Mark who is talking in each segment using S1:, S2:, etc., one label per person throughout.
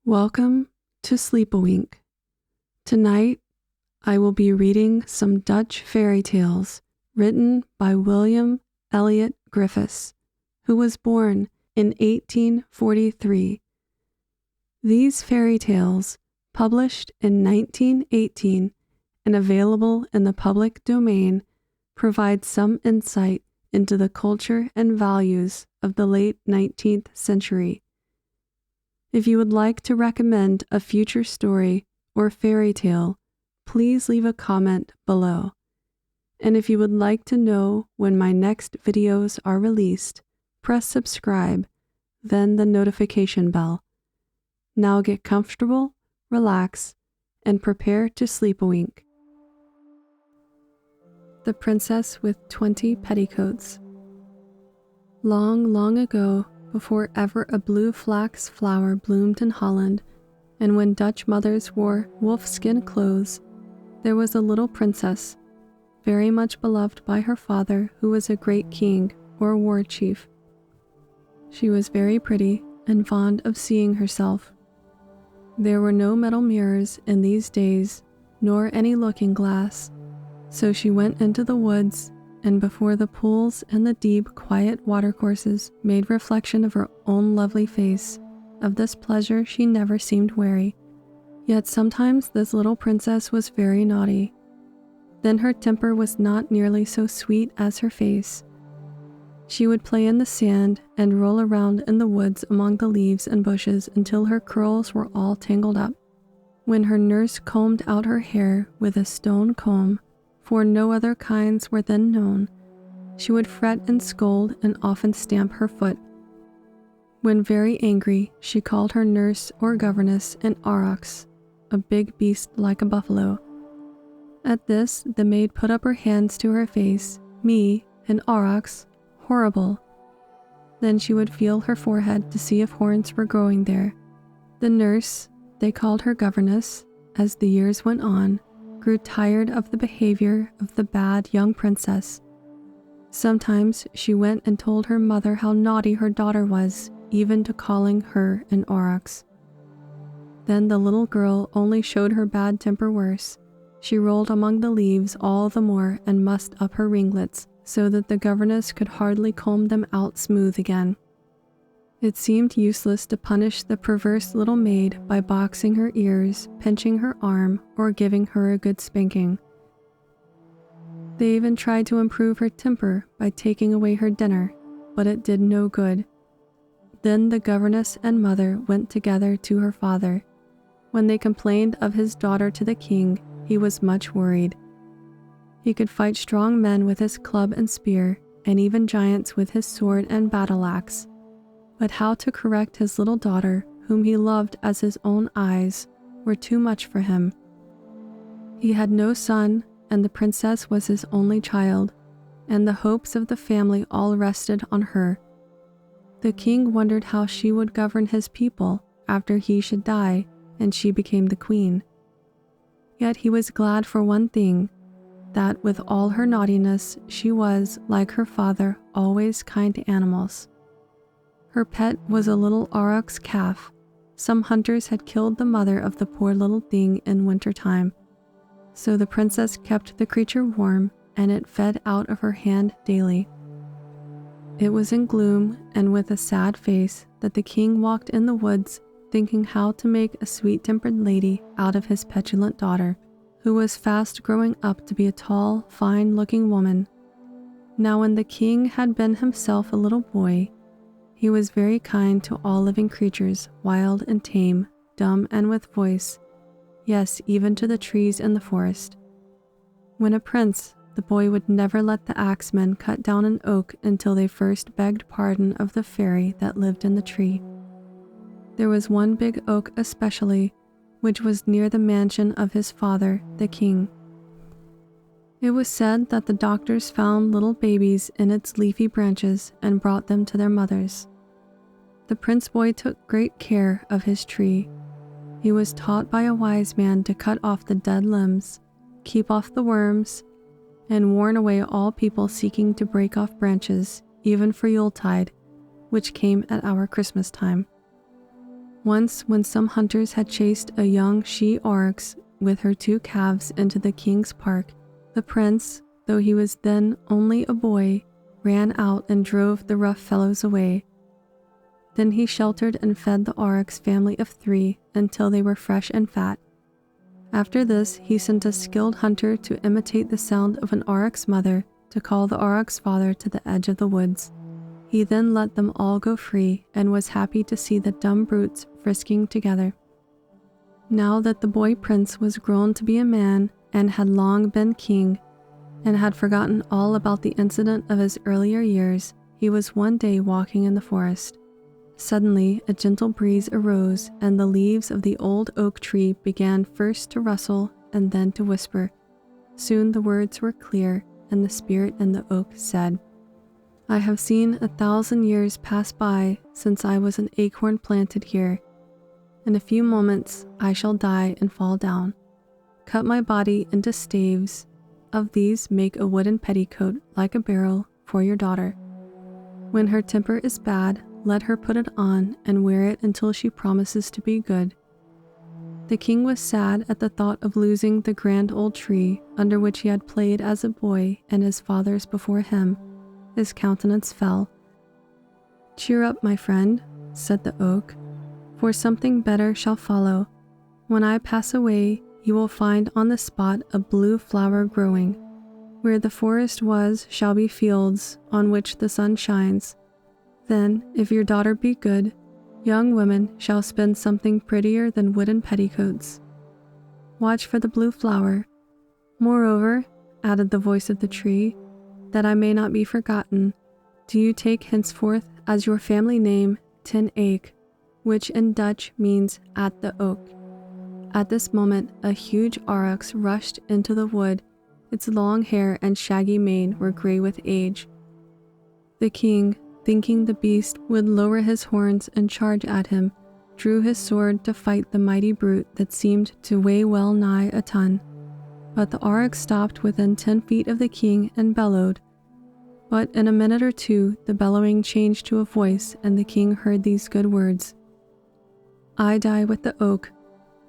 S1: Welcome to Sleep-A-Wink. Tonight, I will be reading some Dutch fairy tales written by William Elliot Griffis, who was born in 1843. These fairy tales, published in 1918 and available in the public domain, provide some insight into the culture and values of the late 19th century. If you would like to recommend a future story or fairy tale, please leave a comment below. And if you would like to know when my next videos are released, press subscribe, then the notification bell. Now get comfortable, relax, and prepare to sleep-a-wink. The Princess with 20 Petticoats. Long, long ago, before ever a blue flax flower bloomed in Holland, and when Dutch mothers wore wolfskin clothes, there was a little princess, very much beloved by her father, who was a great king or war chief. She was very pretty and fond of seeing herself. There were no metal mirrors in these days, nor any looking glass, so she went into the woods, and before the pools and the deep, quiet watercourses made reflection of her own lovely face, of this pleasure she never seemed weary. Yet sometimes this little princess was very naughty. Then her temper was not nearly so sweet as her face. She would play in the sand and roll around in the woods among the leaves and bushes until her curls were all tangled up. When her nurse combed out her hair with a stone comb, for no other kinds were then known, she would fret and scold and often stamp her foot. When very angry, she called her nurse or governess an aurochs, a big beast like a buffalo. At this, the maid put up her hands to her face. Me, an aurochs, horrible. Then she would feel her forehead to see if horns were growing there. The nurse, they called her governess, as the years went on, grew tired of the behavior of the bad young princess. Sometimes she went and told her mother how naughty her daughter was, even to calling her an aurochs. Then the little girl only showed her bad temper worse. She rolled among the leaves all the more and mussed up her ringlets, so that the governess could hardly comb them out smooth again. It seemed useless to punish the perverse little maid by boxing her ears, pinching her arm, or giving her a good spanking. They even tried to improve her temper by taking away her dinner, but it did no good. Then the governess and mother went together to her father. When they complained of his daughter to the king, he was much worried. He could fight strong men with his club and spear, and even giants with his sword and battle-axe. But how to correct his little daughter, whom he loved as his own eyes, were too much for him. He had no son, and the princess was his only child, and the hopes of the family all rested on her. The king wondered how she would govern his people after he should die and she became the queen. Yet he was glad for one thing, that with all her naughtiness she was, like her father, always kind to animals. Her pet was a little aurochs calf. Some hunters had killed the mother of the poor little thing in winter time, so the princess kept the creature warm, and it fed out of her hand daily. It was in gloom and with a sad face that the king walked in the woods, thinking how to make a sweet-tempered lady out of his petulant daughter, who was fast growing up to be a tall, fine-looking woman. Now when the king had been himself a little boy, he was very kind to all living creatures, wild and tame, dumb and with voice, yes, even to the trees in the forest. When a prince, the boy would never let the axemen cut down an oak until they first begged pardon of the fairy that lived in the tree. There was one big oak especially, which was near the mansion of his father, the king. It was said that the doctors found little babies in its leafy branches and brought them to their mothers. The prince boy took great care of his tree. He was taught by a wise man to cut off the dead limbs, keep off the worms, and warn away all people seeking to break off branches, even for Yuletide, which came at our Christmas time. Once, when some hunters had chased a young she-oryx with her 2 calves into the king's park, the prince, though he was then only a boy, ran out and drove the rough fellows away. Then he sheltered and fed the oryx family of 3 until they were fresh and fat. After this, he sent a skilled hunter to imitate the sound of an oryx mother to call the oryx father to the edge of the woods. He then let them all go free and was happy to see the dumb brutes frisking together. Now that the boy prince was grown to be a man and had long been king, and had forgotten all about the incident of his earlier years, he was one day walking in the forest. Suddenly, a gentle breeze arose, and the leaves of the old oak tree began first to rustle and then to whisper. Soon the words were clear, and the spirit in the oak said, "I have seen 1,000 years pass by since I was an acorn planted here. In a few moments I shall die and fall down. Cut my body into staves. Of these make a wooden petticoat like a barrel for your daughter. When her temper is bad, let her put it on and wear it until she promises to be good." The king was sad at the thought of losing the grand old tree under which he had played as a boy and his fathers before him. His countenance fell. "Cheer up, my friend," said the oak, "for something better shall follow. When I pass away, you will find on the spot a blue flower growing. Where the forest was shall be fields on which the sun shines. Then, if your daughter be good, young women shall spin something prettier than wooden petticoats. Watch for the blue flower. Moreover," added the voice of the tree, "that I may not be forgotten, do you take henceforth as your family name Ten Ache, which in Dutch means at the oak." At this moment, a huge oryx rushed into the wood. Its long hair and shaggy mane were gray with age. The king, thinking the beast would lower his horns and charge at him, drew his sword to fight the mighty brute that seemed to weigh well nigh a ton. But the oryx stopped within 10 feet of the king and bellowed. But in a minute or two the bellowing changed to a voice, and the king heard these good words: "I die with the oak,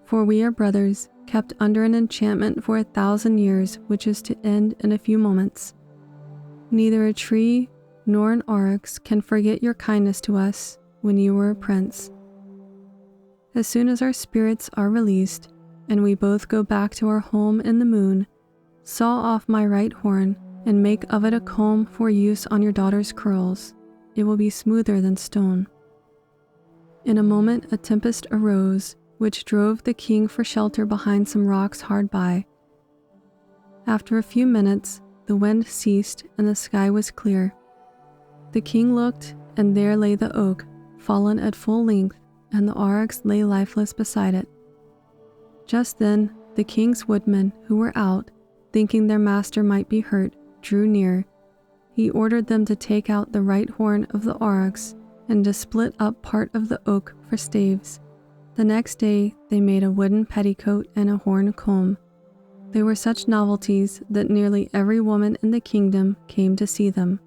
S1: for we are brothers, kept under an enchantment for 1,000 years, which is to end in a few moments. Neither a tree nor an oryx can forget your kindness to us when you were a prince. As soon as our spirits are released, and we both go back to our home in the moon, saw off my right horn, and make of it a comb for use on your daughter's curls. It will be smoother than stone." In a moment a tempest arose, which drove the king for shelter behind some rocks hard by. After a few minutes, the wind ceased and the sky was clear. The king looked, and there lay the oak, fallen at full length, and the oryx lay lifeless beside it. Just then, the king's woodmen, who were out, thinking their master might be hurt, drew near. He ordered them to take out the right horn of the oryx and to split up part of the oak for staves. The next day they made a wooden petticoat and a horn comb. They were such novelties that nearly every woman in the kingdom came to see them.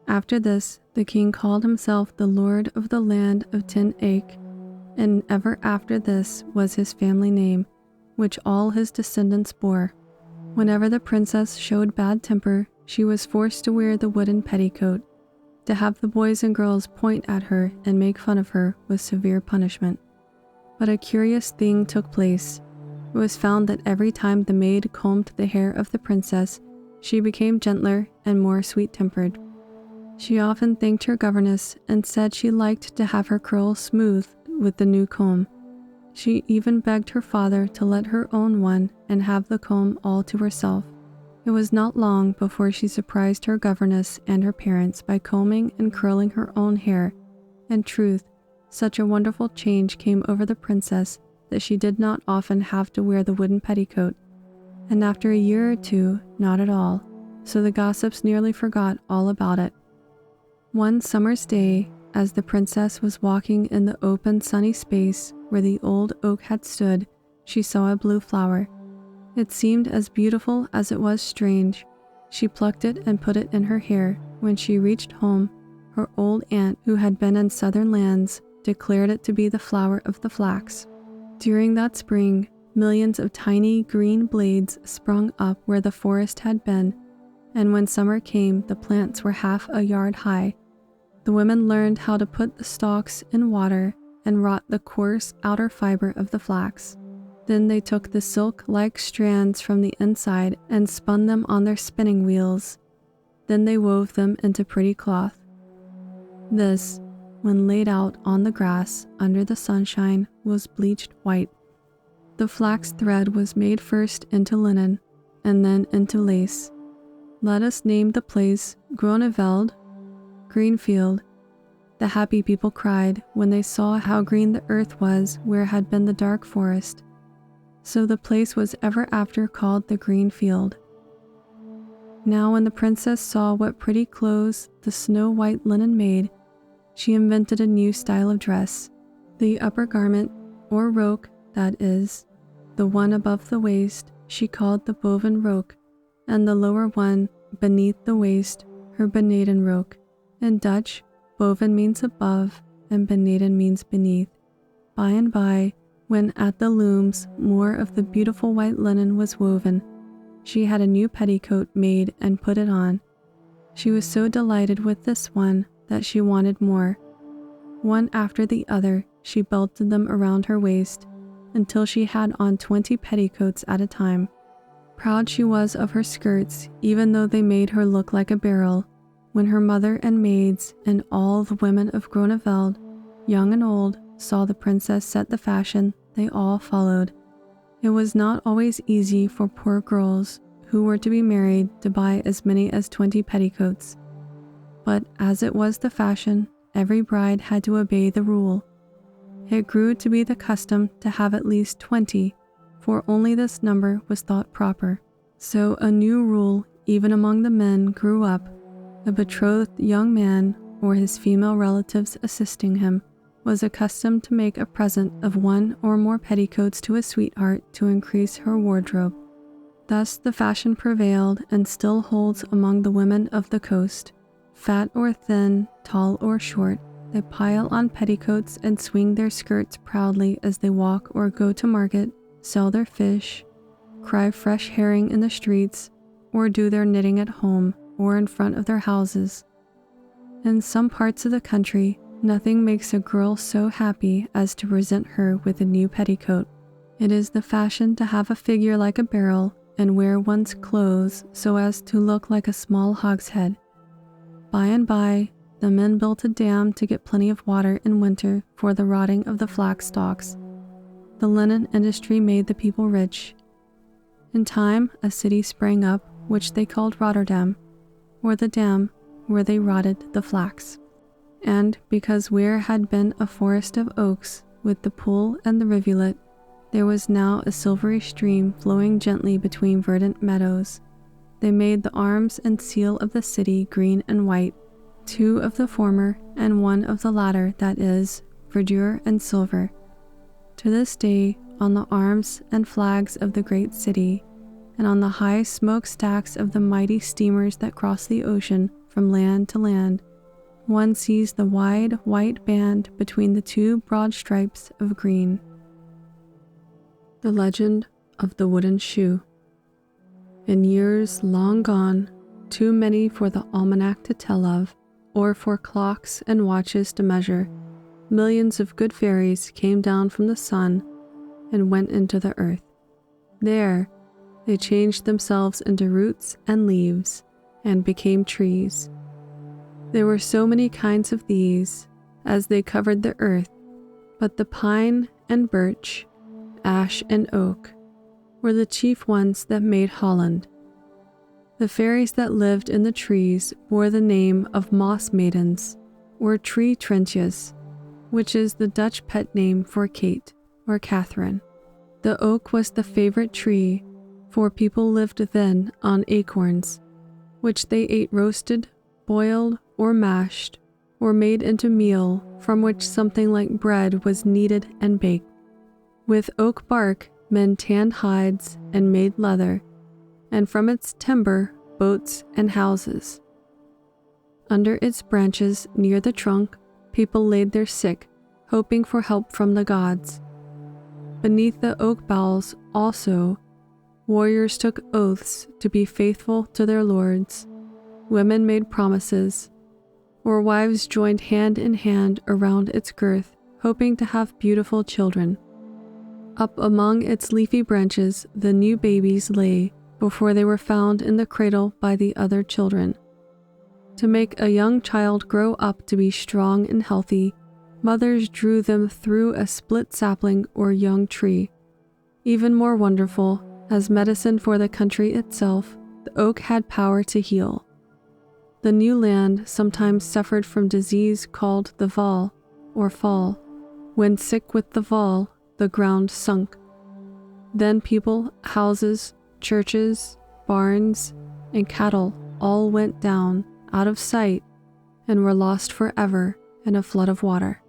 S1: After this, the king called himself the Lord of the land of Ten Ache, and ever after this was his family name, which all his descendants bore. Whenever the princess showed bad temper, she was forced to wear the wooden petticoat. To have the boys and girls point at her and make fun of her was severe punishment. But a curious thing took place. It was found that every time the maid combed the hair of the princess, she became gentler and more sweet-tempered. She often thanked her governess and said she liked to have her curls smoothed with the new comb. She even begged her father to let her own one and have the comb all to herself. It was not long before she surprised her governess and her parents by combing and curling her own hair. In truth, such a wonderful change came over the princess that she did not often have to wear the wooden petticoat, and after a year or two, not at all, so the gossips nearly forgot all about it. One summer's day, as the princess was walking in the open sunny space where the old oak had stood, she saw a blue flower. It seemed as beautiful as it was strange. She plucked it and put it in her hair. When she reached home, her old aunt, who had been in southern lands, declared it to be the flower of the flax. During that spring, millions of tiny green blades sprung up where the forest had been, and when summer came, the plants were half a yard high. The women learned how to put the stalks in water and wrought the coarse outer fiber of the flax. Then they took the silk-like strands from the inside and spun them on their spinning wheels. Then they wove them into pretty cloth. This, when laid out on the grass under the sunshine, was bleached white. The flax thread was made first into linen, and then into lace. Let us name the place Grunewald, Greenfield. The happy people cried when they saw how green the earth was where had been the dark forest. So the place was ever after called the Green Field. Now when the princess saw what pretty clothes the snow-white linen made, she invented a new style of dress. The upper garment, or roke, that is, the one above the waist, she called the boven roke, and the lower one, beneath the waist, her beneden roke. In Dutch, boven means above, and beneden means beneath. By and by, when at the looms more of the beautiful white linen was woven, she had a new petticoat made and put it on. She was so delighted with this one that she wanted more. One after the other, she belted them around her waist, until she had on 20 petticoats at a time. Proud she was of her skirts, even though they made her look like a barrel. When her mother and maids and all the women of Grunewald, young and old, saw the princess set the fashion, they all followed. It was not always easy for poor girls who were to be married to buy as many as 20 petticoats. But as it was the fashion, every bride had to obey the rule. It grew to be the custom to have at least 20, for only this number was thought proper. So a new rule, even among the men, grew up. A betrothed young man, or his female relatives assisting him, was accustomed to make a present of one or more petticoats to his sweetheart to increase her wardrobe. Thus the fashion prevailed and still holds among the women of the coast. Fat or thin, tall or short, they pile on petticoats and swing their skirts proudly as they walk or go to market, sell their fish, cry fresh herring in the streets, or do their knitting at home or in front of their houses. In some parts of the country, nothing makes a girl so happy as to present her with a new petticoat. It is the fashion to have a figure like a barrel and wear one's clothes so as to look like a small hogshead. By and by, the men built a dam to get plenty of water in winter for the rotting of the flax stalks. The linen industry made the people rich. In time, a city sprang up which they called Rotterdam, or the dam where they rotted the flax. And because where had been a forest of oaks with the pool and the rivulet, there was now a silvery stream flowing gently between verdant meadows. They made the arms and seal of the city green and white, 2 of the former and 1 of the latter, that is, verdure and silver. To this day, on the arms and flags of the great city, and on the high smokestacks of the mighty steamers that cross the ocean from land to land, one sees the wide white band between the 2 broad stripes of green. The Legend of the Wooden Shoe. In years long gone, too many for the almanac to tell of, or for clocks and watches to measure, millions of good fairies came down from the sun and went into the earth. There, they changed themselves into roots and leaves and became trees. There were so many kinds of these as they covered the earth, but the pine and birch, ash and oak were the chief ones that made Holland. The fairies that lived in the trees bore the name of moss maidens, or tree trintjes, which is the Dutch pet name for Kate or Catherine. The oak was the favorite tree, for people lived then on acorns, which they ate roasted, boiled, or mashed, or made into meal, from which something like bread was kneaded and baked. With oak bark, men tanned hides and made leather, and from its timber, boats and houses. Under its branches, near the trunk, people laid their sick, hoping for help from the gods. Beneath the oak boughs also, warriors took oaths to be faithful to their lords. Women made promises, or wives joined hand in hand around its girth, hoping to have beautiful children. Up among its leafy branches the new babies lay before they were found in the cradle by the other children. To make a young child grow up to be strong and healthy, mothers drew them through a split sapling or young tree. Even more wonderful, as medicine for the country itself, the oak had power to heal. The new land sometimes suffered from disease called the fall, or fall. When sick with the fall, the ground sunk. Then people, houses, churches, barns, and cattle all went down out of sight and were lost forever in a flood of water.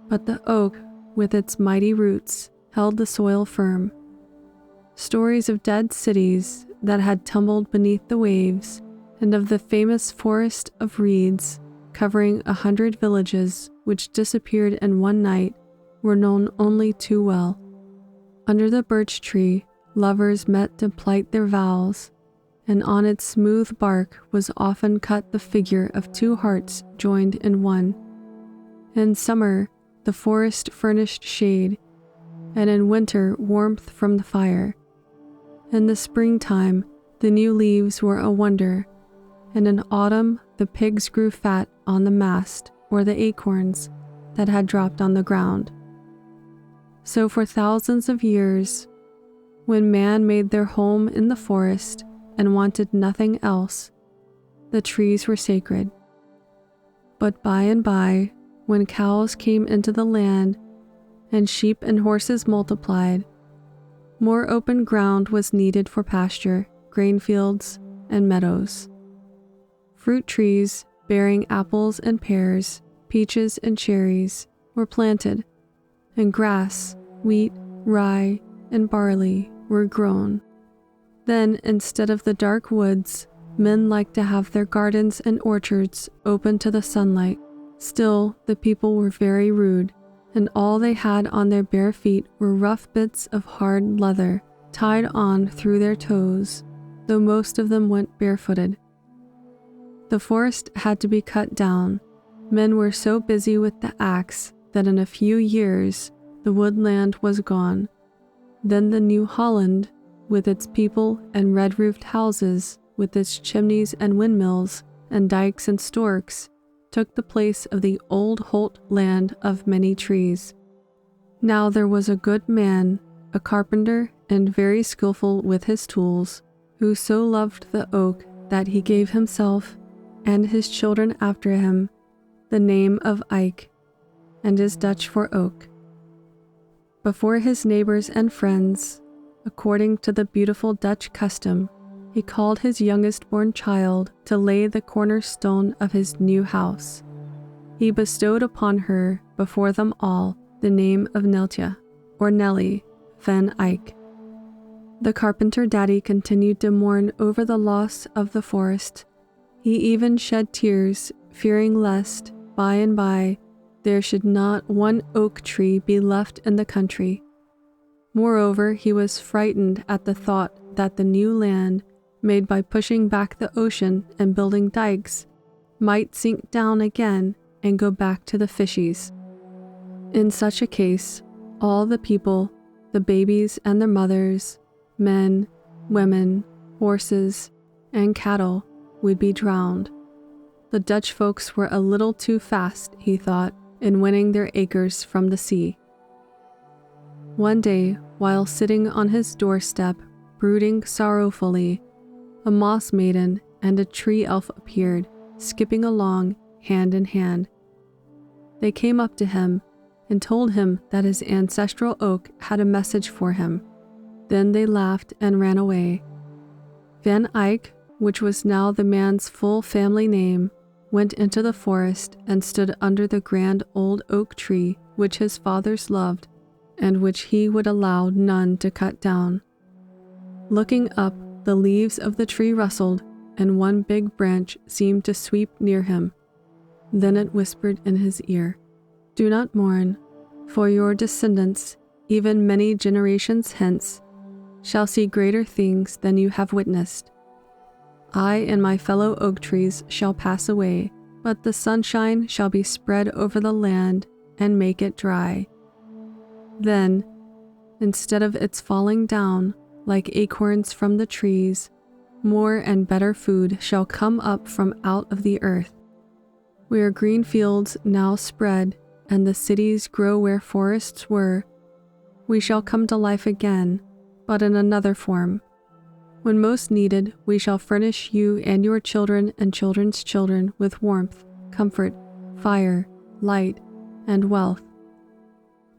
S1: But the oak, with its mighty roots, held the soil firm. Stories of dead cities that had tumbled beneath the waves, and of the famous forest of reeds covering 100 villages which disappeared in one night, were known only too well. Under the birch tree, lovers met to plight their vows, and on its smooth bark was often cut the figure of two hearts joined in one. In summer, the forest furnished shade, and in winter warmth from the fire. In the springtime, the new leaves were a wonder, and in autumn the pigs grew fat on the mast or the acorns that had dropped on the ground. So for thousands of years, when man made their home in the forest and wanted nothing else, the trees were sacred. But by and by, when cows came into the land and sheep and horses multiplied, more open ground was needed for pasture, grain fields, and meadows. Fruit trees bearing apples and pears, peaches and cherries were planted, and grass, wheat, rye, and barley were grown. Then, instead of the dark woods, men liked to have their gardens and orchards open to the sunlight. Still, the people were very rude, and all they had on their bare feet were rough bits of hard leather tied on through their toes, though most of them went barefooted. The forest had to be cut down. Men were so busy with the axe that in a few years the woodland was gone. Then the New Holland, with its people and red-roofed houses, with its chimneys and windmills and dikes and storks, took the place of the old Holt land of many trees. Now there was a good man, a carpenter and very skillful with his tools, who so loved the oak that he gave himself and his children after him the name of Ike, and is Dutch for oak. Before his neighbors and friends, according to the beautiful Dutch custom, he called his youngest born child to lay the cornerstone of his new house. He bestowed upon her, before them all, the name of Neltje, or Nellie, van Eyck. The carpenter daddy continued to mourn over the loss of the forest. He even shed tears, fearing lest, by and by, there should not one oak tree be left in the country. Moreover, he was frightened at the thought that the new land, made by pushing back the ocean and building dikes, might sink down again and go back to the fishies. In such a case, all the people, the babies and their mothers, men, women, horses, and cattle would be drowned. The Dutch folks were a little too fast, he thought, in winning their acres from the sea. One day, while sitting on his doorstep, brooding sorrowfully, a moss maiden and a tree elf appeared, skipping along hand in hand. They came up to him and told him that his ancestral oak had a message for him. Then they laughed and ran away. Van Eyck, which was now the man's full family name, went into the forest and stood under the grand old oak tree which his fathers loved and which he would allow none to cut down. Looking up, the leaves of the tree rustled, and one big branch seemed to sweep near him. Then it whispered in his ear, Do not mourn, for your descendants, even many generations hence, shall see greater things than you have witnessed. I and my fellow oak trees shall pass away, but the sunshine shall be spread over the land and make it dry. Then, instead of its falling down like acorns from the trees, more and better food shall come up from out of the earth. Where green fields now spread and the cities grow where forests were, we shall come to life again, but in another form. When most needed, we shall furnish you and your children and children's children with warmth, comfort, fire, light, and wealth.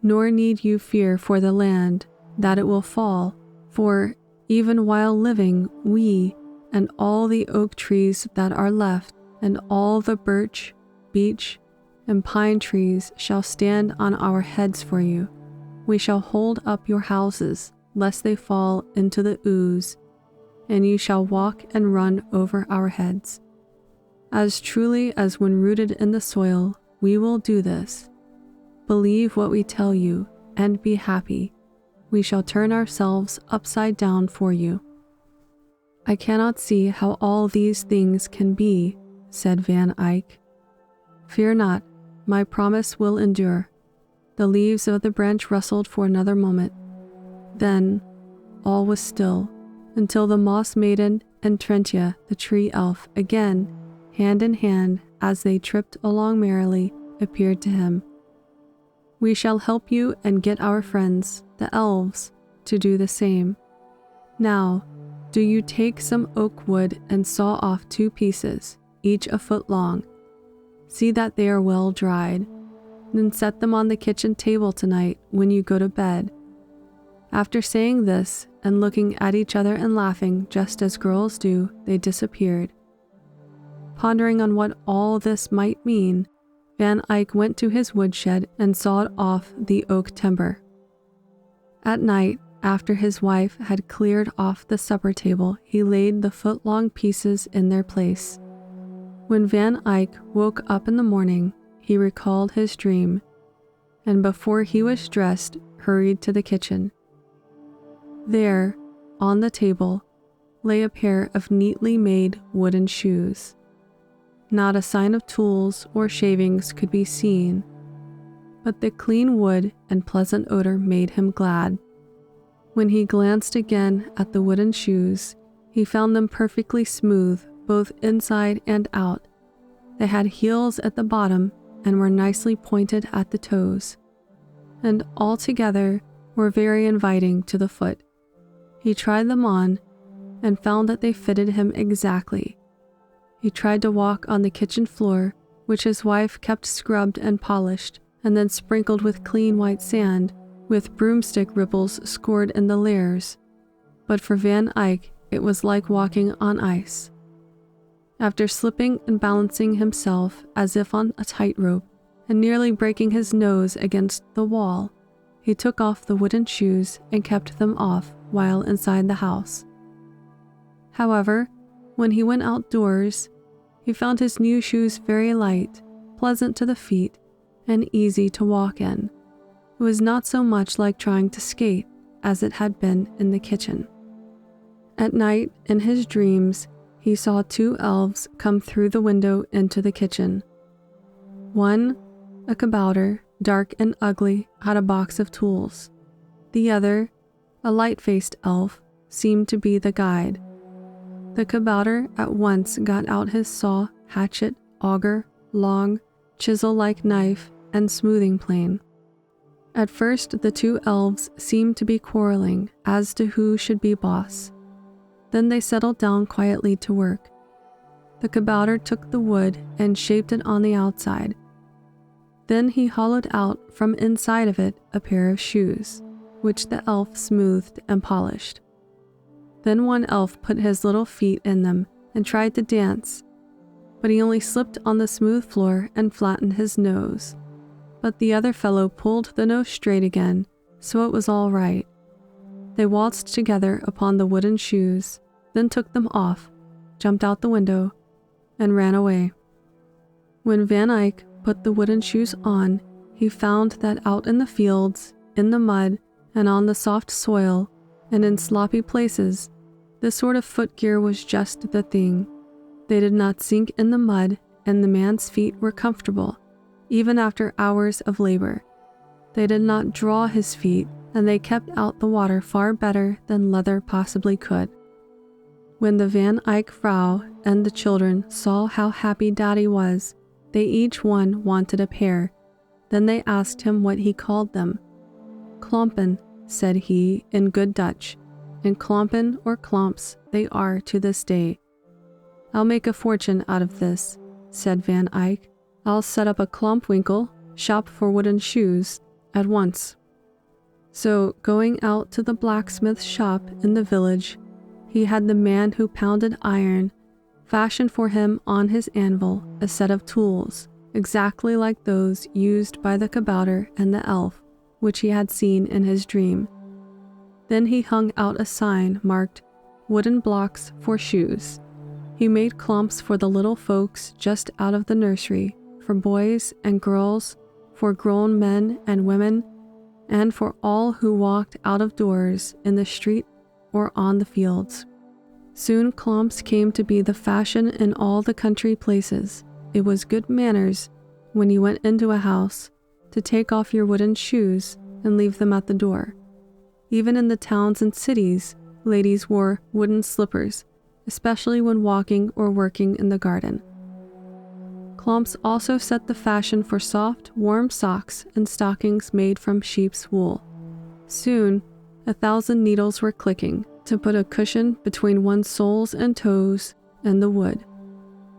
S1: Nor need you fear for the land, that it will fall, for even while living, we, and all the oak trees that are left, and all the birch, beech, and pine trees shall stand on our heads for you. We shall hold up your houses, lest they fall into the ooze, and you shall walk and run over our heads. As truly as when rooted in the soil, we will do this. Believe what we tell you, and be happy. We shall turn ourselves upside down for you. I cannot see how all these things can be, said Van Eyck. Fear not, my promise will endure. The leaves of the branch rustled for another moment. Then all was still, until the moss maiden and Trentia, the tree elf, again, hand in hand, as they tripped along merrily, appeared to him. We shall help you and get our friends, the elves, to do the same. Now, do you take some oak wood and saw off 2 pieces, each a foot long. See that they are well dried. Then set them on the kitchen table tonight when you go to bed. After saying this, and looking at each other and laughing just as girls do, they disappeared. Pondering on what all this might mean, Van Eyck went to his woodshed and sawed off the oak timber. At night, after his wife had cleared off the supper table, he laid the foot-long pieces in their place. When Van Eyck woke up in the morning, he recalled his dream, and before he was dressed, hurried to the kitchen. There, on the table, lay a pair of neatly made wooden shoes. Not a sign of tools or shavings could be seen, but the clean wood and pleasant odor made him glad. When he glanced again at the wooden shoes, he found them perfectly smooth, both inside and out. They had heels at the bottom and were nicely pointed at the toes, and altogether were very inviting to the foot. He tried them on and found that they fitted him exactly. He tried to walk on the kitchen floor, which his wife kept scrubbed and polished, and then sprinkled with clean white sand, with broomstick ripples scored in the layers. But for Van Eyck, it was like walking on ice. After slipping and balancing himself as if on a tightrope, and nearly breaking his nose against the wall, he took off the wooden shoes and kept them off while inside the house. However, when he went outdoors, he found his new shoes very light, pleasant to the feet, and easy to walk in. It was not so much like trying to skate as it had been in the kitchen. At night, in his dreams, he saw 2 elves come through the window into the kitchen. One, a kabouter, dark and ugly, had a box of tools. The other, a light-faced elf, seemed to be the guide. The kabouter at once got out his saw, hatchet, auger, long, chisel-like knife, and smoothing plane. At first, the 2 elves seemed to be quarreling as to who should be boss. Then they settled down quietly to work. The kabouter took the wood and shaped it on the outside. Then he hollowed out from inside of it a pair of shoes, which the elf smoothed and polished. Then one elf put his little feet in them and tried to dance, but he only slipped on the smooth floor and flattened his nose. But the other fellow pulled the nose straight again, so it was all right. They waltzed together upon the wooden shoes, then took them off, jumped out the window, and ran away. When Van Eyck put the wooden shoes on, he found that out in the fields, in the mud, and on the soft soil, and in sloppy places, this sort of footgear was just the thing. They did not sink in the mud, and the man's feet were comfortable, even after hours of labor. They did not draw his feet, and they kept out the water far better than leather possibly could. When the Van Eyck vrouw and the children saw how happy Daddy was, they each one wanted a pair. Then they asked him what he called them. Klompen, said he in good Dutch, and klompen or klomps they are to this day. I'll make a fortune out of this, said Van Eyck. I'll set up a klompwinkel, shop for wooden shoes, at once. So, going out to the blacksmith's shop in the village, he had the man who pounded iron fashion for him on his anvil a set of tools, exactly like those used by the kabouter and the elf, which he had seen in his dream. Then he hung out a sign marked "Wooden blocks for shoes." He made klomps for the little folks just out of the nursery, for boys and girls, for grown men and women, and for all who walked out of doors in the street or on the fields. Soon klomps came to be the fashion in all the country places. It was good manners, when you went into a house, to take off your wooden shoes and leave them at the door. Even in the towns and cities, ladies wore wooden slippers, especially when walking or working in the garden. Klomps also set the fashion for soft, warm socks and stockings made from sheep's wool. Soon, 1,000 needles were clicking to put a cushion between one's soles and toes and the wood.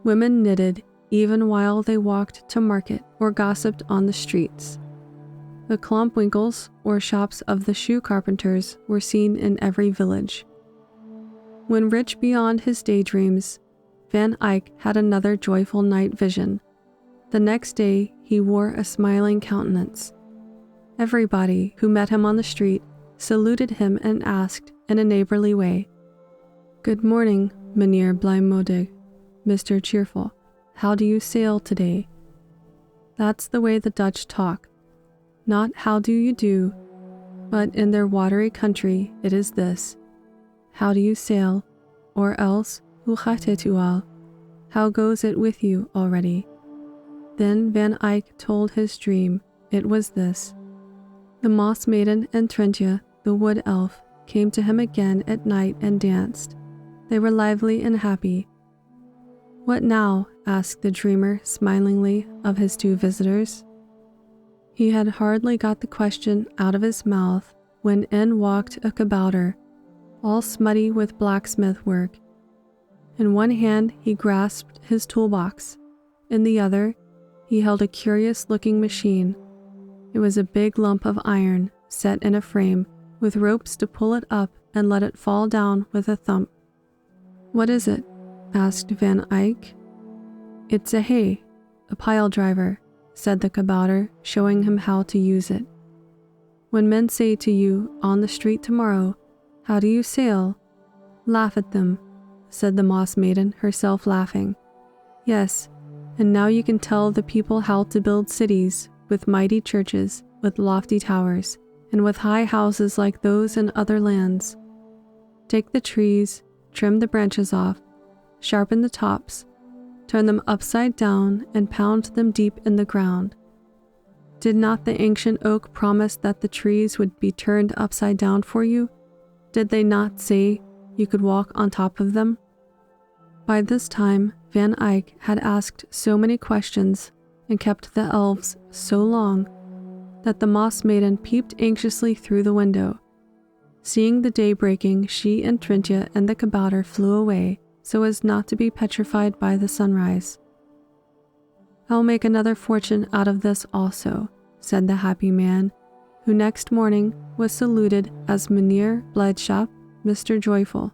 S1: Women knitted even while they walked to market or gossiped on the streets. The klompwinkels, or shops of the shoe carpenters, were seen in every village. When rich beyond his daydreams, Van Eyck had another joyful night vision. The next day he wore a smiling countenance. Everybody who met him on the street saluted him and asked in a neighborly way, "Good morning, Meneer Blijmoedig, Mr. Cheerful. How do you sail today?" That's the way the Dutch talk. Not how do you do, but in their watery country it is this: how do you sail, or else hoe gaat het u al? How goes it with you already? Then Van Eyck told his dream. It was this: the moss maiden and Trentje, the wood elf, came to him again at night and danced. They were lively and happy. "What now?" asked the dreamer smilingly of his two visitors. He had hardly got the question out of his mouth when in walked a kabouter, all smutty with blacksmith work. In one hand he grasped his toolbox. In the other, he held a curious-looking machine. It was a big lump of iron set in a frame, with ropes to pull it up and let it fall down with a thump. "What is it?" asked Van Eyck. "It's a hay, a pile driver," said the kabouter, showing him how to use it. "When men say to you on the street tomorrow, 'How do you sail?' laugh at them," said the moss maiden, herself laughing. "Yes, and now you can tell the people how to build cities, with mighty churches, with lofty towers, and with high houses like those in other lands. Take the trees, trim the branches off, sharpen the tops, turn them upside down, and pound them deep in the ground. Did not the ancient oak promise that the trees would be turned upside down for you? Did they not say you could walk on top of them?" By this time, Van Eyck had asked so many questions and kept the elves so long that the moss maiden peeped anxiously through the window. Seeing the day breaking, she and Trintje and the kabouter flew away so as not to be petrified by the sunrise. "I'll make another fortune out of this also," said the happy man, who next morning was saluted as Meneer Blijdschap, Mr. Joyful.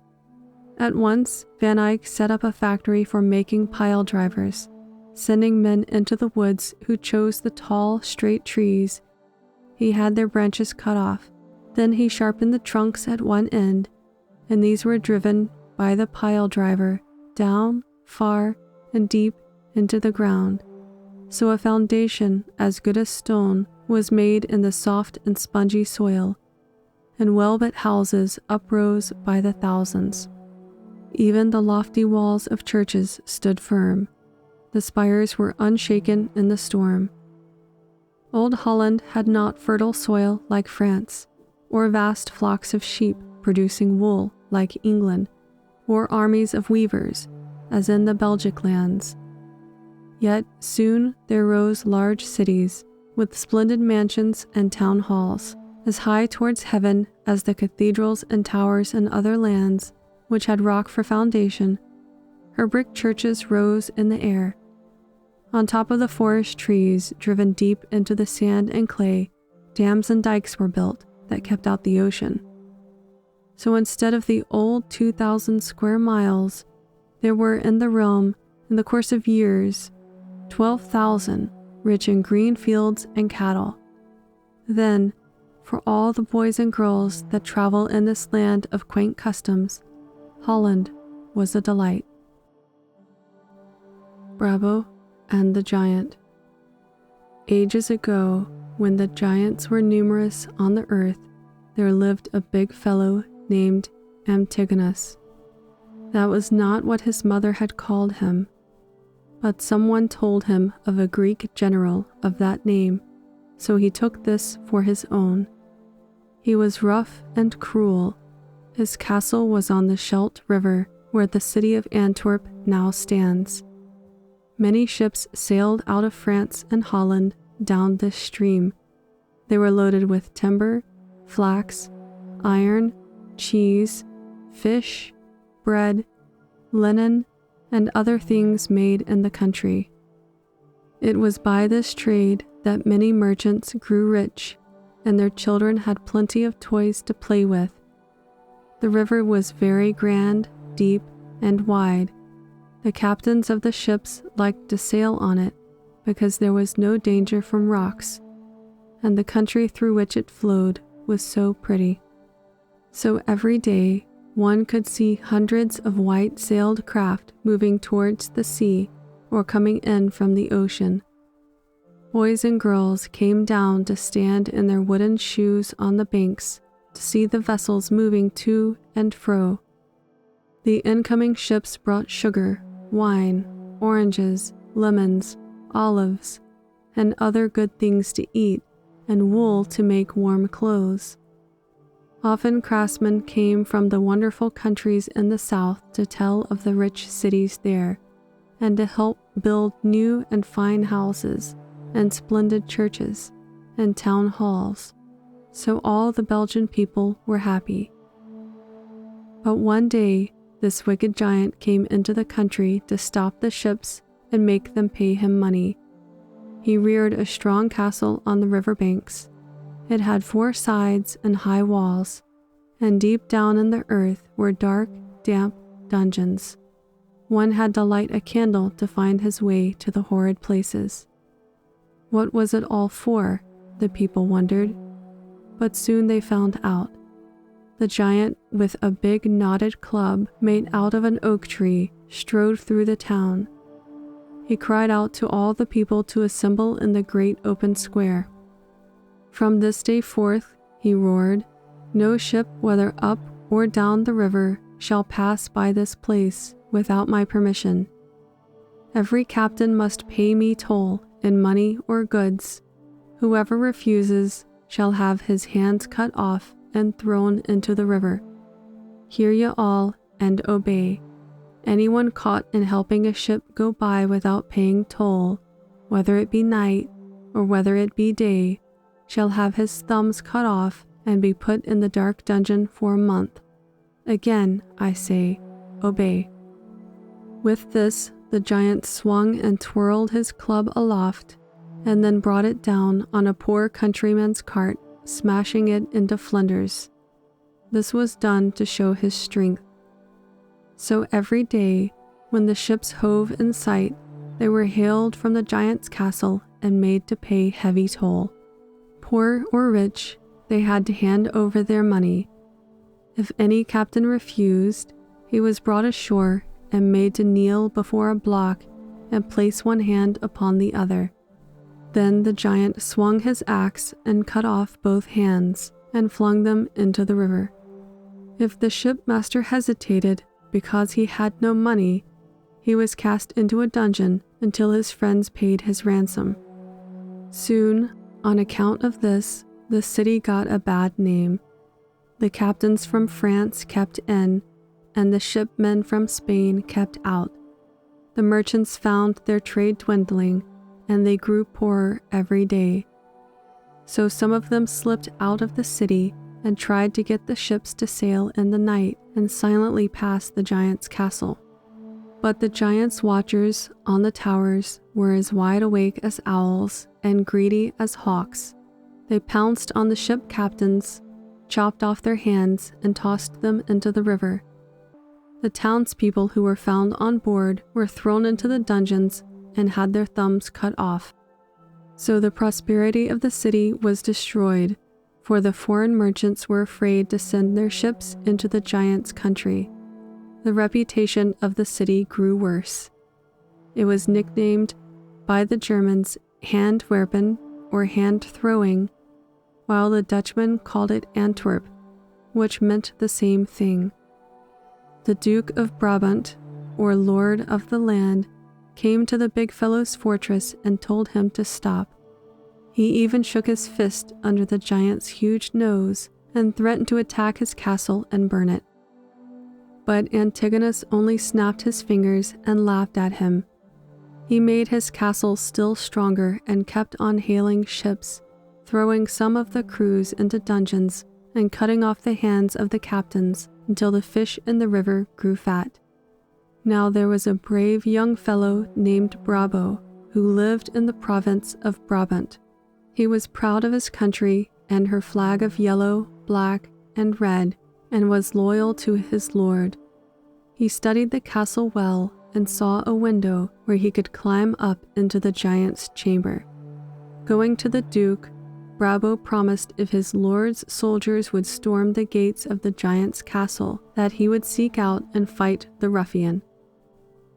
S1: At once, Van Eyck set up a factory for making pile drivers, sending men into the woods who chose the tall, straight trees. He had their branches cut off. Then he sharpened the trunks at one end, and these were driven by the pile driver down, far, and deep into the ground. So a foundation as good as stone was made in the soft and spongy soil, and well-built houses uprose by the thousands. Even the lofty walls of churches stood firm. The spires were unshaken in the storm. Old Holland had not fertile soil like France, or vast flocks of sheep producing wool like England, or armies of weavers, as in the Belgic lands. Yet soon there rose large cities, with splendid mansions and town halls, as high towards heaven as the cathedrals and towers in other lands, which had rock for foundation. Her brick churches rose in the air. On top of the forest trees, driven deep into the sand and clay, dams and dikes were built that kept out the ocean. So instead of the old 2,000 square miles, there were in the realm, in the course of years, 12,000, rich in green fields and cattle. Then, for all the boys and girls that travel in this land of quaint customs, Holland was a delight. Brabo and the Giant. Ages ago, when the giants were numerous on the earth, there lived a big fellow named Antigonus. That was not what his mother had called him, but someone told him of a Greek general of that name, so he took this for his own. He was rough and cruel. His castle was on the Scheldt River, where the city of Antwerp now stands. Many ships sailed out of France and Holland down this stream. They were loaded with timber, flax, iron, cheese, fish, bread, linen, and other things made in the country. It was by this trade that many merchants grew rich, and their children had plenty of toys to play with. The river was very grand, deep, and wide. The captains of the ships liked to sail on it because there was no danger from rocks, and the country through which it flowed was so pretty. So every day one could see hundreds of white-sailed craft moving towards the sea or coming in from the ocean. Boys and girls came down to stand in their wooden shoes on the banks to see the vessels moving to and fro. The incoming ships brought sugar, wine, oranges, lemons, olives, and other good things to eat, and wool to make warm clothes. Often craftsmen came from the wonderful countries in the south to tell of the rich cities there, and to help build new and fine houses, and splendid churches, and town halls. So all the Belgian people were happy. But one day, this wicked giant came into the country to stop the ships and make them pay him money. He reared a strong castle on the river banks. It had 4 sides and high walls, and deep down in the earth were dark, damp dungeons. One had to light a candle to find his way to the horrid places. What was it all for? The people wondered. But soon they found out. The giant, with a big knotted club made out of an oak tree, strode through the town. He cried out to all the people to assemble in the great open square. From this day forth, he roared, no ship, whether up or down the river, shall pass by this place without my permission. Every captain must pay me toll in money or goods. Whoever refuses shall have his hands cut off and thrown into the river. Hear ye all, and obey. Anyone caught in helping a ship go by without paying toll, whether it be night or whether it be day, shall have his thumbs cut off and be put in the dark dungeon for a month. Again, I say, obey. With this, the giant swung and twirled his club aloft, and then brought it down on a poor countryman's cart, smashing it into flinders. This was done to show his strength. So every day, when the ships hove in sight, they were hailed from the giant's castle and made to pay heavy toll. Poor or rich, they had to hand over their money. If any captain refused, he was brought ashore and made to kneel before a block and place one hand upon the other. Then the giant swung his axe and cut off both hands and flung them into the river. If the shipmaster hesitated because he had no money, he was cast into a dungeon until his friends paid his ransom. Soon, on account of this, the city got a bad name. The captains from France kept in, and the shipmen from Spain kept out. The merchants found their trade dwindling, and they grew poorer every day. So some of them slipped out of the city and tried to get the ships to sail in the night and silently pass the giant's castle. But the giant's watchers on the towers were as wide awake as owls and greedy as hawks. They pounced on the ship captains, chopped off their hands, and tossed them into the river. The townspeople who were found on board were thrown into the dungeons and had their thumbs cut off. So the prosperity of the city was destroyed, for the foreign merchants were afraid to send their ships into the giant's country. The reputation of the city grew worse. It was nicknamed by the Germans Handwerpen or hand-throwing, while the Dutchmen called it Antwerp, which meant the same thing. The Duke of Brabant, or Lord of the land, came to the big fellow's fortress and told him to stop. He even shook his fist under the giant's huge nose and threatened to attack his castle and burn it. But Antigonus only snapped his fingers and laughed at him. He made his castle still stronger and kept on hailing ships, throwing some of the crews into dungeons and cutting off the hands of the captains until the fish in the river grew fat. Now there was a brave young fellow named Brabo who lived in the province of Brabant. He was proud of his country and her flag of yellow, black, and red, and was loyal to his lord. He studied the castle well and saw a window where he could climb up into the giant's chamber. Going to the Duke, Brabo promised if his lord's soldiers would storm the gates of the giant's castle, that he would seek out and fight the ruffian.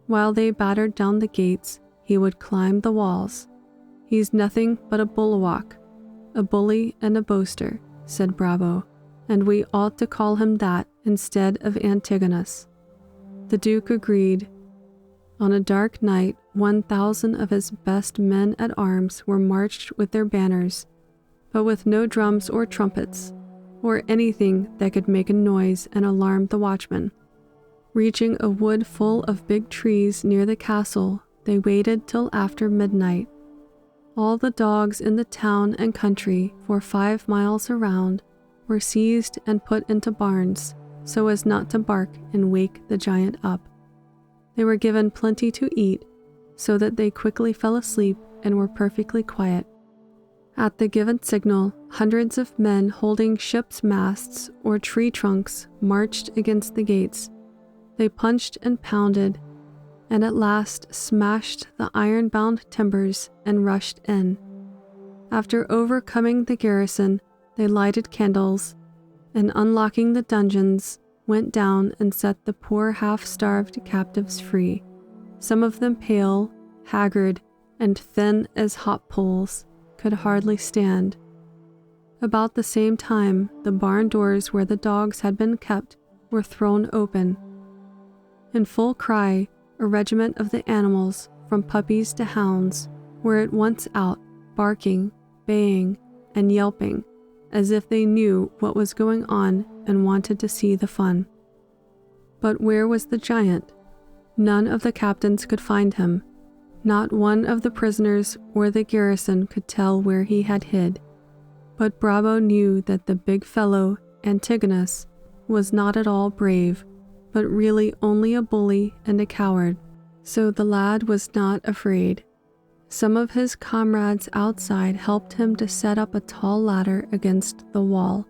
S1: While they battered down the gates, he would climb the walls. "He's nothing but a bulwark, a bully and a boaster," said Brabo, "and we ought to call him that instead of Antigonus." The Duke agreed. On a dark night, 1,000 of his best men at arms were marched with their banners, but with no drums or trumpets, or anything that could make a noise and alarm the watchmen. Reaching a wood full of big trees near the castle, they waited till after midnight. All the dogs in the town and country for 5 miles around were seized and put into barns, so as not to bark and wake the giant up. They were given plenty to eat, so that they quickly fell asleep and were perfectly quiet. At the given signal, hundreds of men holding ships' masts or tree trunks marched against the gates. They punched and pounded, and at last smashed the iron-bound timbers and rushed in. After overcoming the garrison, they lighted candles, and unlocking the dungeons, went down and set the poor half-starved captives free, some of them pale, haggard, and thin as hop poles, could hardly stand. About the same time, the barn doors where the dogs had been kept were thrown open. In full cry, a regiment of the animals, from puppies to hounds, were at once out, barking, baying, and yelping, as if they knew what was going on and wanted to see the fun. But where was the giant? None of the captains could find him. Not one of the prisoners or the garrison could tell where he had hid. But Brabo knew that the big fellow, Antigonus, was not at all brave, but really only a bully and a coward, so the lad was not afraid. Some of his comrades outside helped him to set up a tall ladder against the wall.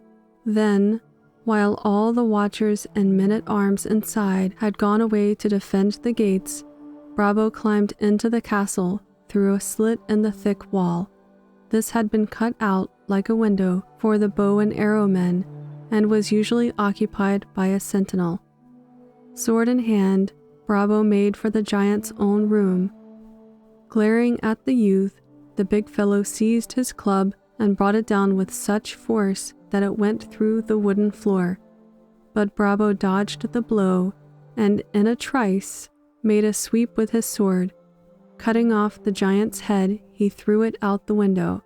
S1: Then, while all the watchers and men-at-arms inside had gone away to defend the gates, Brabo climbed into the castle through a slit in the thick wall. This had been cut out like a window for the bow and arrow men, and was usually occupied by a sentinel. Sword in hand, Brabo made for the giant's own room. Glaring at the youth, the big fellow seized his club and brought it down with such force that it went through the wooden floor. But Brabo dodged the blow, and in a trice made a sweep with his sword. Cutting off the giant's head, he threw it out the window.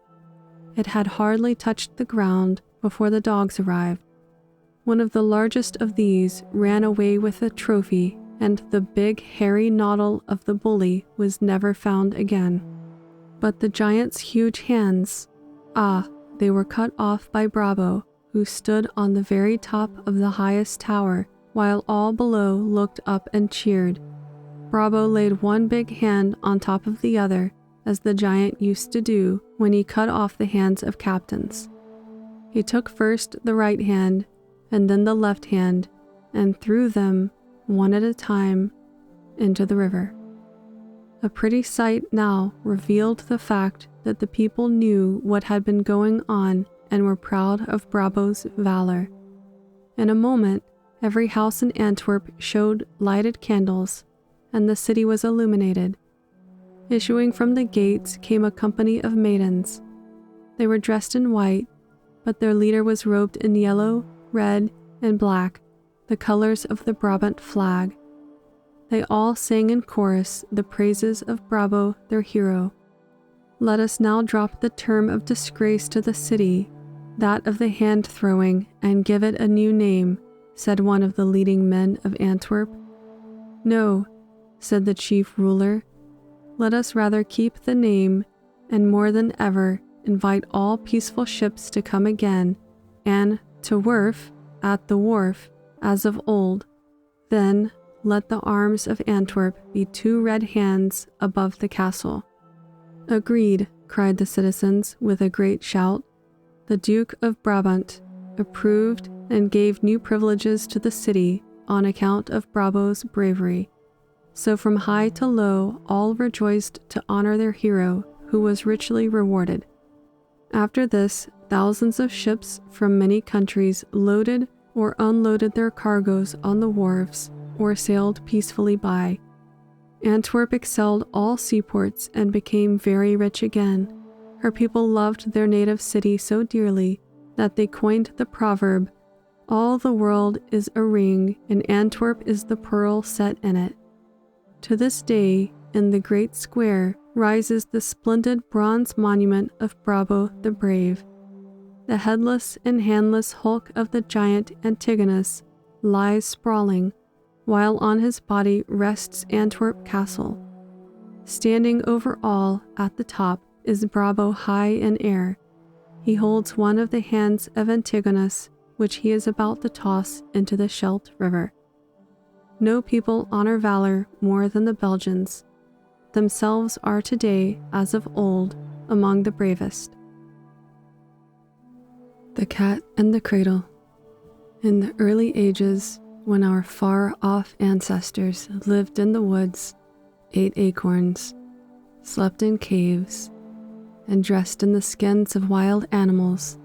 S1: It had hardly touched the ground before the dogs arrived. One of the largest of these ran away with the trophy, and the big hairy noddle of the bully was never found again. But the giant's huge hands, they were cut off by Brabo, who stood on the very top of the highest tower, while all below looked up and cheered. Brabo laid one big hand on top of the other, as the giant used to do when he cut off the hands of captains. He took first the right hand, and then the left hand, and threw them, one at a time, into the river. A pretty sight now revealed the fact that the people knew what had been going on and were proud of Brabo's valor. In a moment, every house in Antwerp showed lighted candles, and the city was illuminated. Issuing from the gates came a company of maidens. They were dressed in white, but their leader was robed in yellow, red, and black, the colors of the Brabant flag. They all sang in chorus the praises of Brabo, their hero. Let us now drop the term of disgrace to the city, that of the hand-throwing, and give it a new name, said one of the leading men of Antwerp. No, said the chief ruler, let us rather keep the name, and more than ever invite all peaceful ships to come again, and to wharf at the wharf as of old. Then let the arms of Antwerp be two red hands above the castle. Agreed, cried the citizens with a great shout. The Duke of Brabant approved and gave new privileges to the city on account of Brabo's bravery. So from high to low all rejoiced to honor their hero, who was richly rewarded. After this, thousands of ships from many countries loaded or unloaded their cargoes on the wharves or sailed peacefully by. Antwerp excelled all seaports and became very rich again. Her people loved their native city so dearly that they coined the proverb, "All the world is a ring, and Antwerp is the pearl set in it." To this day, in the great square, rises the splendid bronze monument of Brabo the Brave. The headless and handless hulk of the giant Antigonus lies sprawling, while on his body rests Antwerp Castle. Standing over all, at the top, is Brabo high in air. He holds one of the hands of Antigonus, which he is about to toss into the Scheldt River. No people honor valor more than the Belgians. Themselves are today, as of old, among the bravest. The Cat and the Cradle. In the early ages, when our far-off ancestors lived in the woods, ate acorns, slept in caves, and dressed in the skins of wild animals,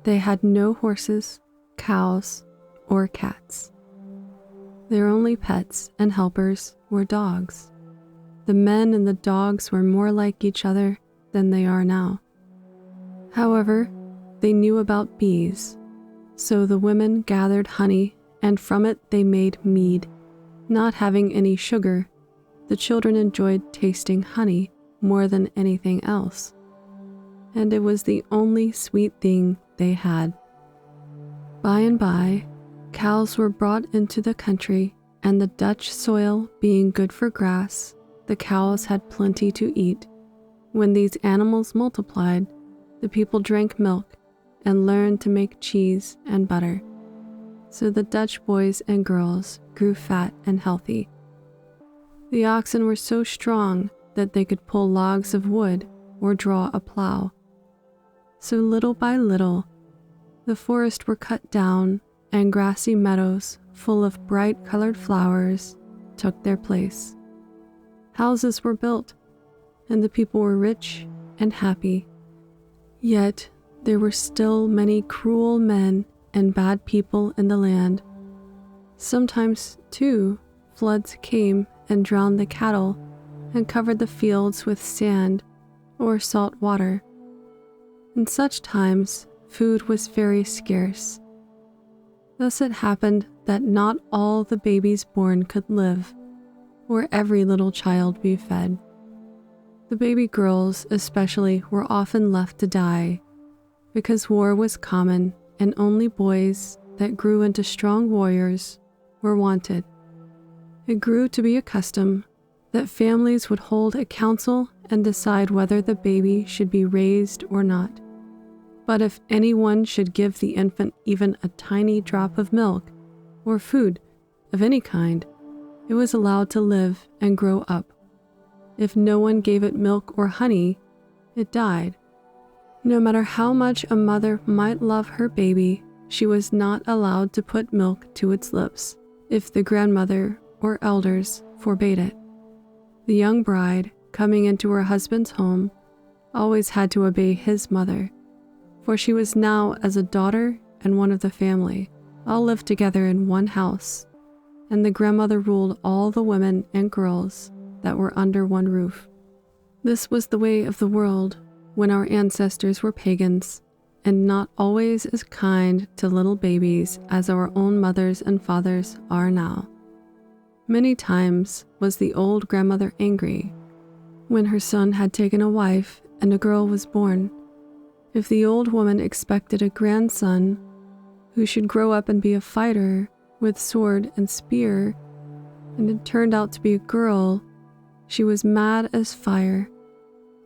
S1: they had no horses, cows, or cats. Their only pets and helpers were dogs. The men and the dogs were more like each other than they are now. However, they knew about bees, so the women gathered honey, and from it they made mead. Not having any sugar, the children enjoyed tasting honey more than anything else, and it was the only sweet thing they had. By and by, cows were brought into the country, and the Dutch soil being good for grass, the cows had plenty to eat. When these animals multiplied, the people drank milk and learned to make cheese and butter. So the Dutch boys and girls grew fat and healthy. The oxen were so strong that they could pull logs of wood or draw a plow. So little by little, the forests were cut down, and grassy meadows full of bright-colored flowers took their place. Houses were built, and the people were rich and happy. Yet there were still many cruel men and bad people in the land. Sometimes, too, floods came and drowned the cattle and covered the fields with sand, or salt water. In such times, food was very scarce. Thus it happened that not all the babies born could live, or every little child be fed. The baby girls especially were often left to die, because war was common and only boys that grew into strong warriors were wanted. It grew to be a custom that families would hold a council and decide whether the baby should be raised or not. But if anyone should give the infant even a tiny drop of milk or food of any kind, it was allowed to live and grow up. If no one gave it milk or honey, it died. No matter how much a mother might love her baby, she was not allowed to put milk to its lips if the grandmother or elders forbade it. The young bride, coming into her husband's home, always had to obey his mother, for she was now as a daughter and one of the family. All lived together in one house, and the grandmother ruled all the women and girls that were under one roof. This was the way of the world when our ancestors were pagans, and not always as kind to little babies as our own mothers and fathers are now. Many times was the old grandmother angry when her son had taken a wife and a girl was born. If the old woman expected a grandson who should grow up and be a fighter with sword and spear, and it turned out to be a girl, she was mad as fire.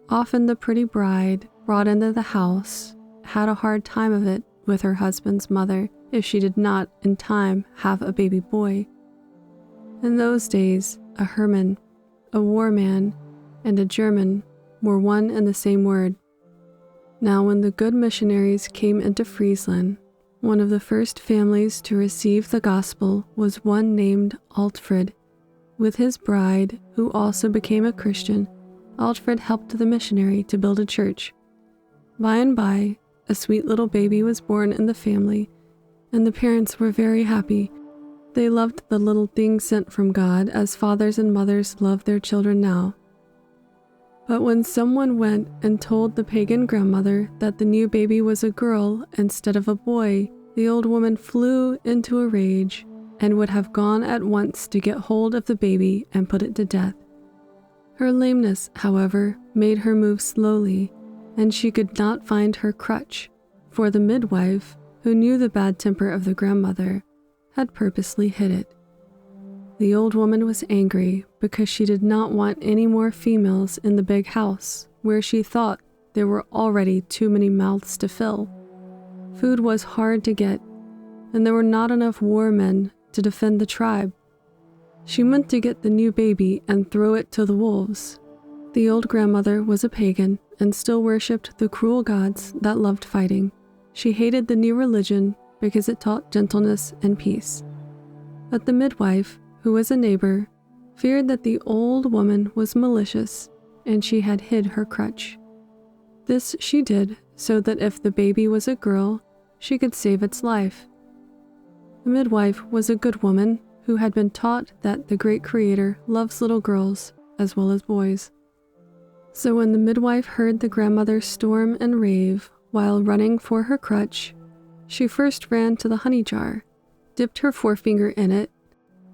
S1: Often the pretty bride brought into the house had a hard time of it with her husband's mother if she did not in time have a baby boy. In those days, a Herman, a war man, and a German were one and the same word. Now when the good missionaries came into Friesland, one of the first families to receive the gospel was one named Altfrid. With his bride, who also became a Christian, Altfrid helped the missionary to build a church. By and by, a sweet little baby was born in the family, and the parents were very happy. They loved the little thing sent from God as fathers and mothers love their children now. But when someone went and told the pagan grandmother that the new baby was a girl instead of a boy, the old woman flew into a rage and would have gone at once to get hold of the baby and put it to death. Her lameness, however, made her move slowly, and she could not find her crutch, for the midwife, who knew the bad temper of the grandmother, had purposely hid it. The old woman was angry because she did not want any more females in the big house, where she thought there were already too many mouths to fill. Food was hard to get, and there were not enough war men to defend the tribe. She meant to get the new baby and throw it to the wolves. The old grandmother was a pagan and still worshipped the cruel gods that loved fighting. She hated the new religion because it taught gentleness and peace. But the midwife, who was a neighbor, feared that the old woman was malicious, and she had hid her crutch. This she did so that if the baby was a girl, she could save its life. The midwife was a good woman who had been taught that the great Creator loves little girls as well as boys. So when the midwife heard the grandmother storm and rave while running for her crutch, she first ran to the honey jar, dipped her forefinger in it,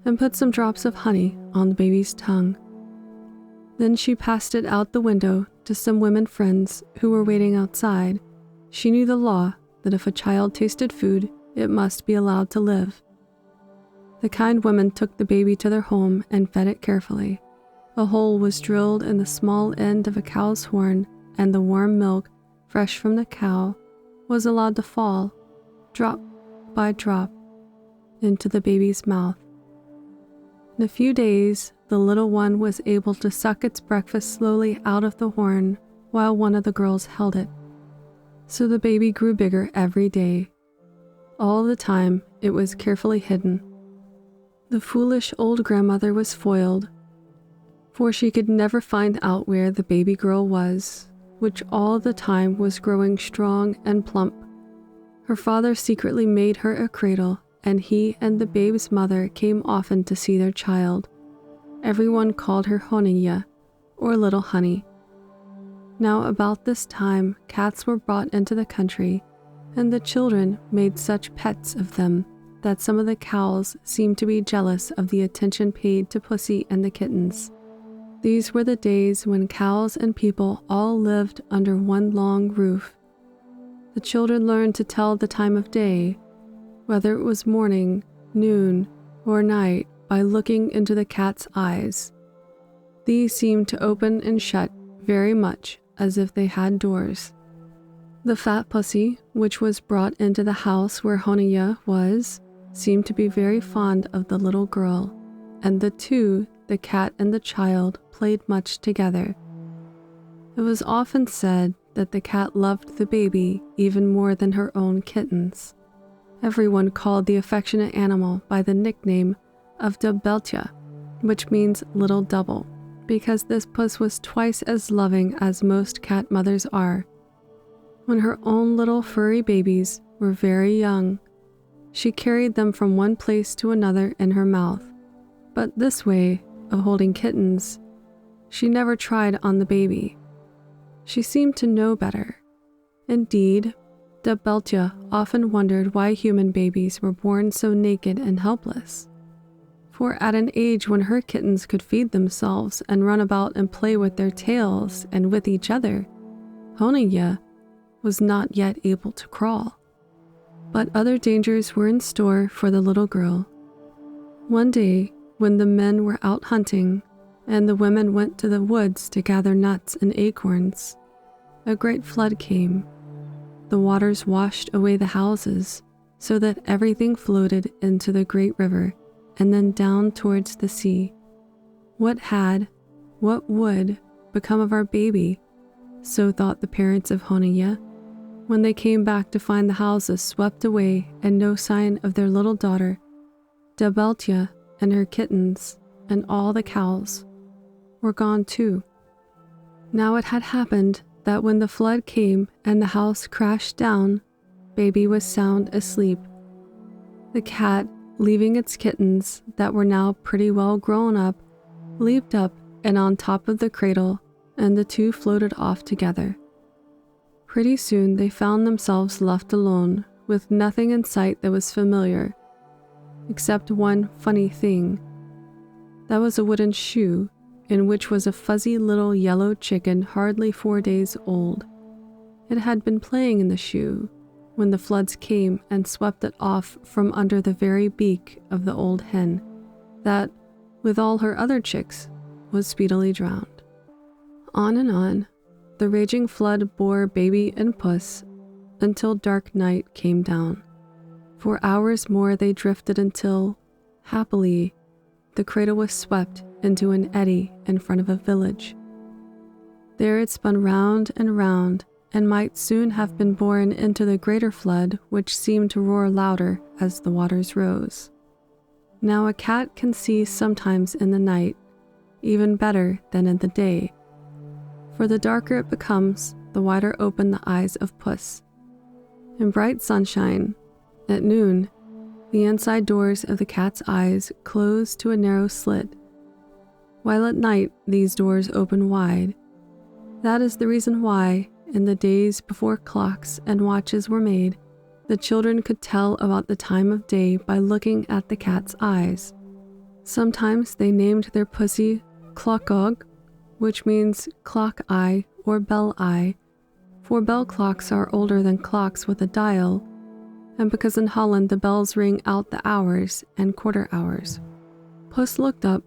S1: and put some drops of honey on the baby's tongue. Then she passed it out the window to some women friends who were waiting outside. She knew the law that if a child tasted food, it must be allowed to live. The kind women took the baby to their home and fed it carefully. A hole was drilled in the small end of a cow's horn, and the warm milk, fresh from the cow, was allowed to fall, drop by drop, into the baby's mouth. In a few days, the little one was able to suck its breakfast slowly out of the horn while one of the girls held it. So the baby grew bigger every day. All the time, it was carefully hidden. The foolish old grandmother was foiled, for she could never find out where the baby girl was, which all the time was growing strong and plump. Her father secretly made her a cradle, and he and the babe's mother came often to see their child. Everyone called her Honija, or Little Honey. Now about this time, cats were brought into the country, and the children made such pets of them that some of the cows seemed to be jealous of the attention paid to Pussy and the kittens. These were the days when cows and people all lived under one long roof. The children learned to tell the time of day, whether it was morning, noon, or night, by looking into the cat's eyes. These seemed to open and shut very much as if they had doors. The fat pussy, which was brought into the house where Honaya was, seemed to be very fond of the little girl, and the two, the cat and the child, played much together. It was often said that the cat loved the baby even more than her own kittens. Everyone called the affectionate animal by the nickname of Dubbeltje, which means little double, because this puss was twice as loving as most cat mothers are. When her own little furry babies were very young, she carried them from one place to another in her mouth. But this way of holding kittens, she never tried on the baby. She seemed to know better. Indeed, Dubbeltje often wondered why human babies were born so naked and helpless. For at an age when her kittens could feed themselves and run about and play with their tails and with each other, Honaya was not yet able to crawl. But other dangers were in store for the little girl. One day, when the men were out hunting, and the women went to the woods to gather nuts and acorns, a great flood came. The waters washed away the houses, so that everything floated into the great river and then down towards the sea. What would become of our baby? So thought the parents of Honaya, when they came back to find the houses swept away and no sign of their little daughter. Dubbeltje and her kittens and all the cows were gone too. Now it had happened that when the flood came and the house crashed down, baby was sound asleep. The cat, leaving its kittens that were now pretty well grown up, leaped up and on top of the cradle, and the two floated off together. Pretty soon they found themselves left alone, with nothing in sight that was familiar, except one funny thing. That was a wooden shoe, in which was a fuzzy little yellow chicken hardly 4 days old. It had been playing in the shoe when the floods came and swept it off from under the very beak of the old hen, that, with all her other chicks, was speedily drowned. On and on, the raging flood bore baby and puss until dark night came down. For hours more they drifted until, happily, the cradle was swept into an eddy in front of a village. There it spun round and round, and might soon have been borne into the greater flood, which seemed to roar louder as the waters rose. Now a cat can see sometimes in the night, even better than in the day, for the darker it becomes, the wider open the eyes of puss. In bright sunshine, at noon, the inside doors of the cat's eyes close to a narrow slit, while at night these doors open wide. That is the reason why, in the days before clocks and watches were made, the children could tell about the time of day by looking at the cat's eyes. Sometimes they named their pussy Klokkog, which means clock eye or bell eye, for bell clocks are older than clocks with a dial, and because in Holland the bells ring out the hours and quarter hours. Puss looked up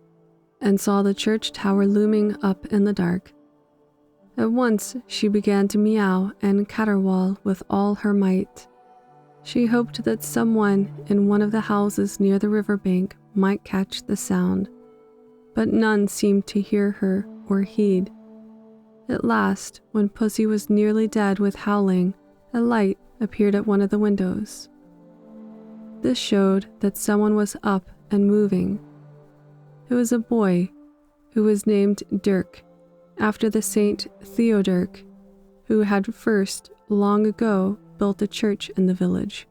S1: and saw the church tower looming up in the dark. At once she began to meow and caterwaul with all her might. She hoped that someone in one of the houses near the river bank might catch the sound, but none seemed to hear her or heed. At last, when Pussy was nearly dead with howling, a light appeared at one of the windows. This showed that someone was up and moving. It was a boy who was named Dirk, after the Saint Theoderic, who had first, long ago, built a church in the village.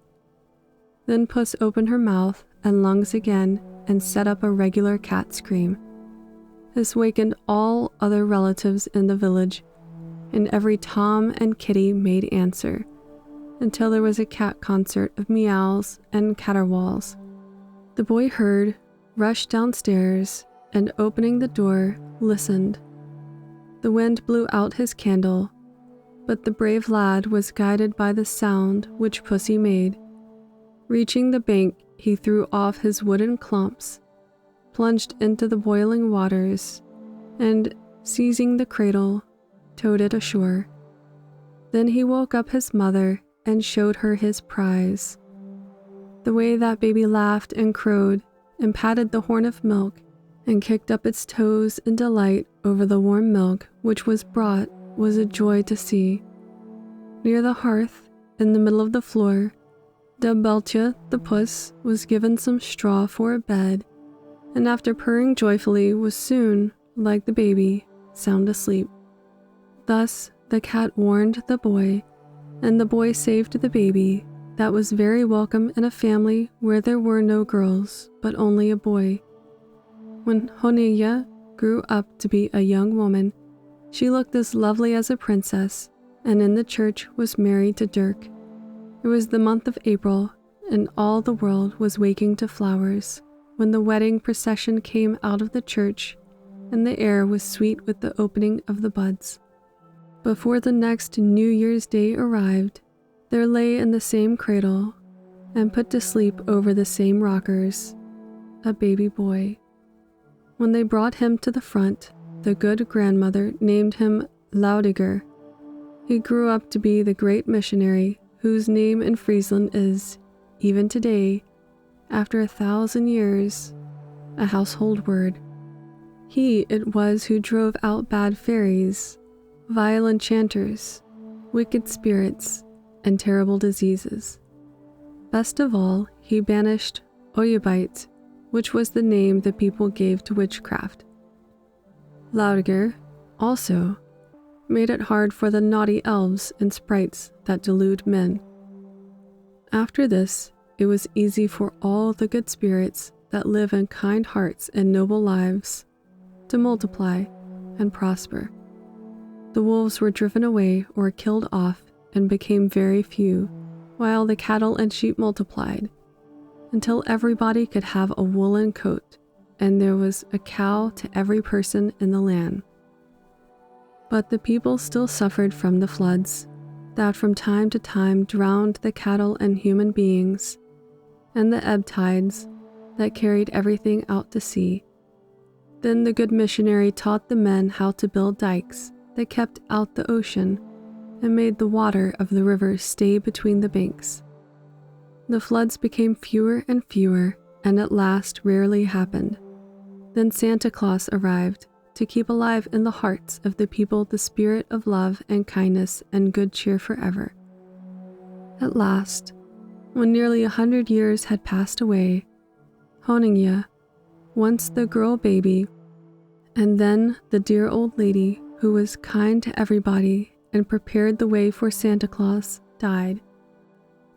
S1: Then Puss opened her mouth and lungs again and set up a regular cat scream. This wakened all other relatives in the village, and every Tom and Kitty made answer, until there was a cat concert of meows and caterwauls. The boy heard, rushed downstairs, and opening the door, listened. The wind blew out his candle, but the brave lad was guided by the sound which pussy made. Reaching the bank, he threw off his wooden clumps, plunged into the boiling waters, and, seizing the cradle, towed it ashore. Then he woke up his mother and showed her his prize. The way that baby laughed and crowed and patted the horn of milk and kicked up its toes in delight over the warm milk which was brought was a joy to see. Near the hearth, in the middle of the floor, Debeltia the puss was given some straw for a bed, and after purring joyfully was soon, like the baby, sound asleep. Thus the cat warned the boy, and the boy saved the baby, that was very welcome in a family where there were no girls, but only a boy. When Honilla grew up to be a young woman, she looked as lovely as a princess, and in the church was married to Dirk. It was the month of April, and all the world was waking to flowers, when the wedding procession came out of the church, and the air was sweet with the opening of the buds. Before the next New Year's Day arrived, there lay in the same cradle, and put to sleep over the same rockers, a baby boy. When they brought him to the front, the good grandmother named him Laudiger. He grew up to be the great missionary whose name in Friesland is, even today, after 1,000 years, a household word. He it was who drove out bad fairies, vile enchanters, wicked spirits, and terrible diseases. Best of all, he banished Oyebite, which was the name the people gave to witchcraft. Laudiger, also, made it hard for the naughty elves and sprites that delude men. After this, it was easy for all the good spirits that live in kind hearts and noble lives to multiply and prosper. The wolves were driven away or killed off and became very few, while the cattle and sheep multiplied, until everybody could have a woolen coat, and there was a cow to every person in the land. But the people still suffered from the floods, that from time to time drowned the cattle and human beings, and the ebb tides that carried everything out to sea. Then the good missionary taught the men how to build dikes that kept out the ocean and made the water of the river stay between the banks. The floods became fewer and fewer, and at last rarely happened. Then Santa Claus arrived to keep alive in the hearts of the people the spirit of love and kindness and good cheer forever. At last, when nearly 100 years had passed away, Honingya, once the girl baby, and then the dear old lady who was kind to everybody and prepared the way for Santa Claus, died.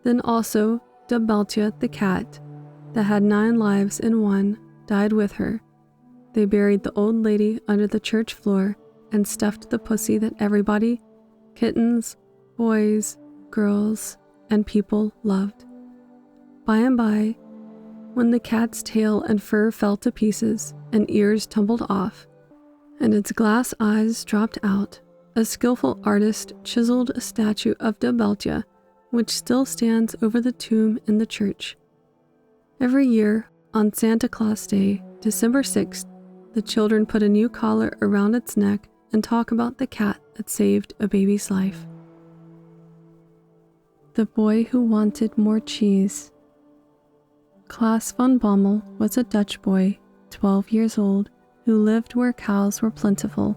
S1: Then also Debeltia the cat, that had 9 lives in one, died with her. They buried the old lady under the church floor and stuffed the pussy that everybody, kittens, boys, girls, and people loved. By and by, when the cat's tail and fur fell to pieces and ears tumbled off, and its glass eyes dropped out, a skillful artist chiseled a statue of Debeltia, which still stands over the tomb in the church. Every year, on Santa Claus Day, December 6th, the children put a new collar around its neck and talk about the cat that saved a baby's life. The boy who wanted more cheese. Klaas van Bommel was a Dutch boy, 12 years old, who lived where cows were plentiful.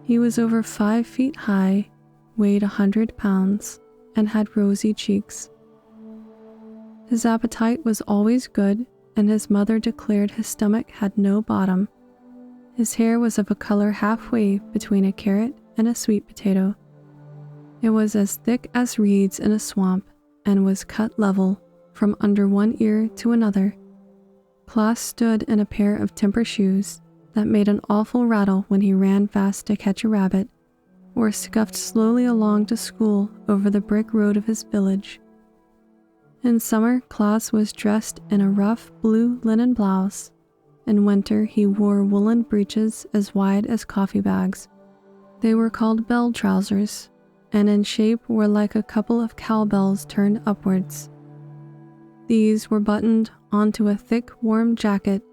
S1: He was over 5 feet high, weighed 100 pounds, and had rosy cheeks. His appetite was always good, and his mother declared his stomach had no bottom. His hair was of a color halfway between a carrot and a sweet potato. It was as thick as reeds in a swamp, and was cut level from under one ear to another. Klaas stood in a pair of timber shoes that made an awful rattle when he ran fast to catch a rabbit, or scuffed slowly along to school over the brick road of his village. In summer, Klaus was dressed in a rough blue linen blouse. In winter, he wore woolen breeches as wide as coffee bags. They were called bell trousers, and in shape were like a couple of cowbells turned upwards. These were buttoned onto a thick, warm jacket.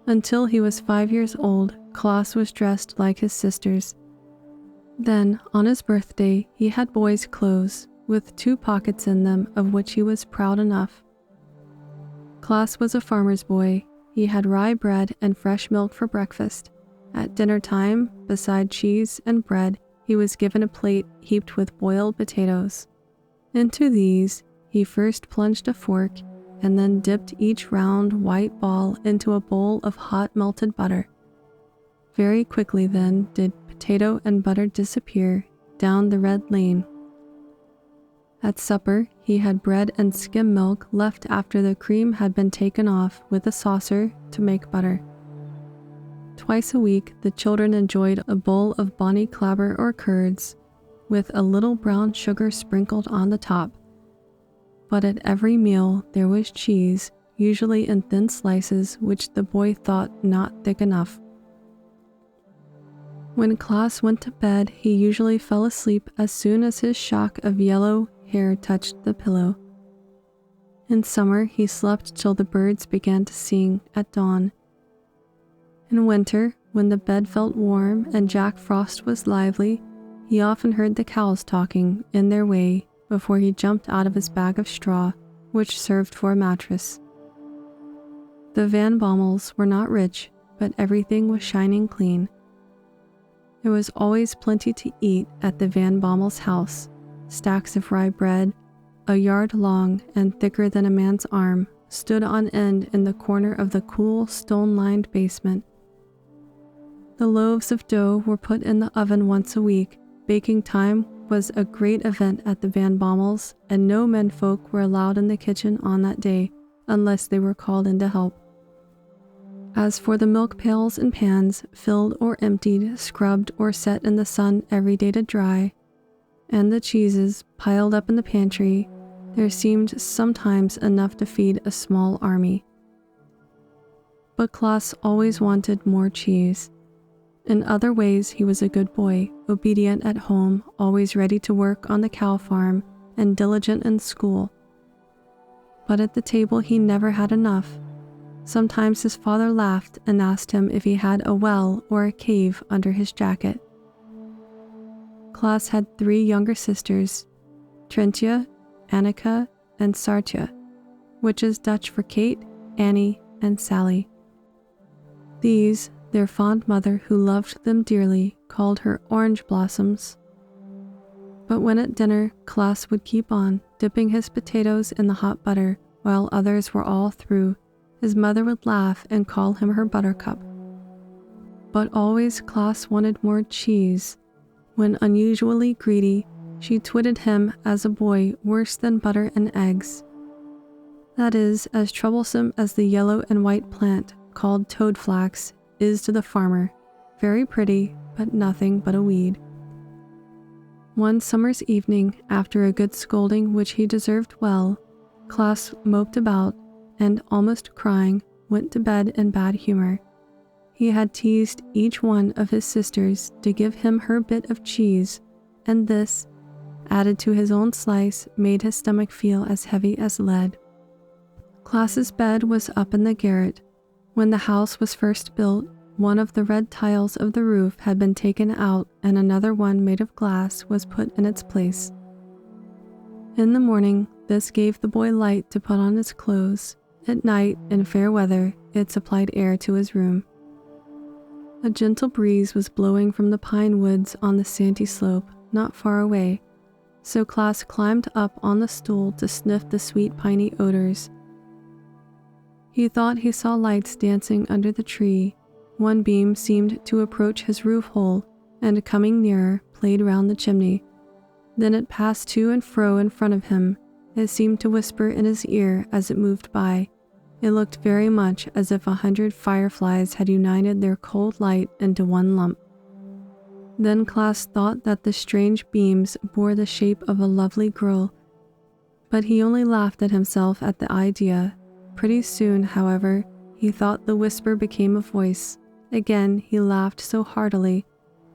S1: Until he was 5 years old, Klaus was dressed like his sisters. Then, on his birthday, he had boy's clothes, with 2 pockets in them of which he was proud enough. Klaus was a farmer's boy. He had rye bread and fresh milk for breakfast. At dinner time, beside cheese and bread, he was given a plate heaped with boiled potatoes. Into these, he first plunged a fork and then dipped each round white ball into a bowl of hot melted butter. Very quickly then did potato and butter disappear down the red lane. At supper, he had bread and skim milk left after the cream had been taken off with a saucer to make butter. Twice a week, the children enjoyed a bowl of bonny clabber or curds, with a little brown sugar sprinkled on the top. But at every meal there was cheese, usually in thin slices which the boy thought not thick enough. When Klaus went to bed, he usually fell asleep as soon as his shock of yellow hair touched the pillow. In summer, he slept till the birds began to sing at dawn. In winter, when the bed felt warm and Jack Frost was lively, he often heard the cows talking in their way before he jumped out of his bag of straw, which served for a mattress. The Van Bommels were not rich, but everything was shining clean. There was always plenty to eat at the Van Bommels' house. Stacks of rye bread, a yard long and thicker than a man's arm, stood on end in the corner of the cool, stone-lined basement. The loaves of dough were put in the oven once a week. Baking time was a great event at the Van Bommels, and no menfolk were allowed in the kitchen on that day, unless they were called in to help. As for the milk pails and pans, filled or emptied, scrubbed or set in the sun every day to dry, and the cheeses piled up in the pantry, there seemed sometimes enough to feed a small army. But Klaus always wanted more cheese. In other ways, he was a good boy, obedient at home, always ready to work on the cow farm, and diligent in school. But at the table he never had enough. Sometimes his father laughed and asked him if he had a well or a cave under his jacket. Klaus had 3 younger sisters, Trintje, Annika, and Saartje, which is Dutch for Kate, Annie, and Sally. These, their fond mother, who loved them dearly, called her orange blossoms. But when at dinner, Klaus would keep on, dipping his potatoes in the hot butter, while others were all through. His mother would laugh and call him her buttercup. But always Klaus wanted more cheese. When unusually greedy, she twitted him as a boy worse than butter and eggs. That is, as troublesome as the yellow and white plant, called toadflax, is to the farmer. Very pretty, but nothing but a weed. One summer's evening, after a good scolding which he deserved well, Klaus moped about, and, almost crying, went to bed in bad humor. He had teased each one of his sisters to give him her bit of cheese, and this, added to his own slice, made his stomach feel as heavy as lead. Klaus's bed was up in the garret. When the house was first built, one of the red tiles of the roof had been taken out and another one made of glass was put in its place. In the morning, this gave the boy light to put on his clothes. At night, in fair weather, it supplied air to his room. A gentle breeze was blowing from the pine woods on the sandy slope, not far away, so Klaus climbed up on the stool to sniff the sweet piney odors. He thought he saw lights dancing under the tree. One beam seemed to approach his roof hole, and coming nearer, played round the chimney. Then it passed to and fro in front of him. It seemed to whisper in his ear as it moved by. It looked very much as if 100 fireflies had united their cold light into one lump. Then Klaas thought that the strange beams bore the shape of a lovely girl, but he only laughed at himself at the idea. Pretty soon, however, he thought the whisper became a voice. Again he laughed so heartily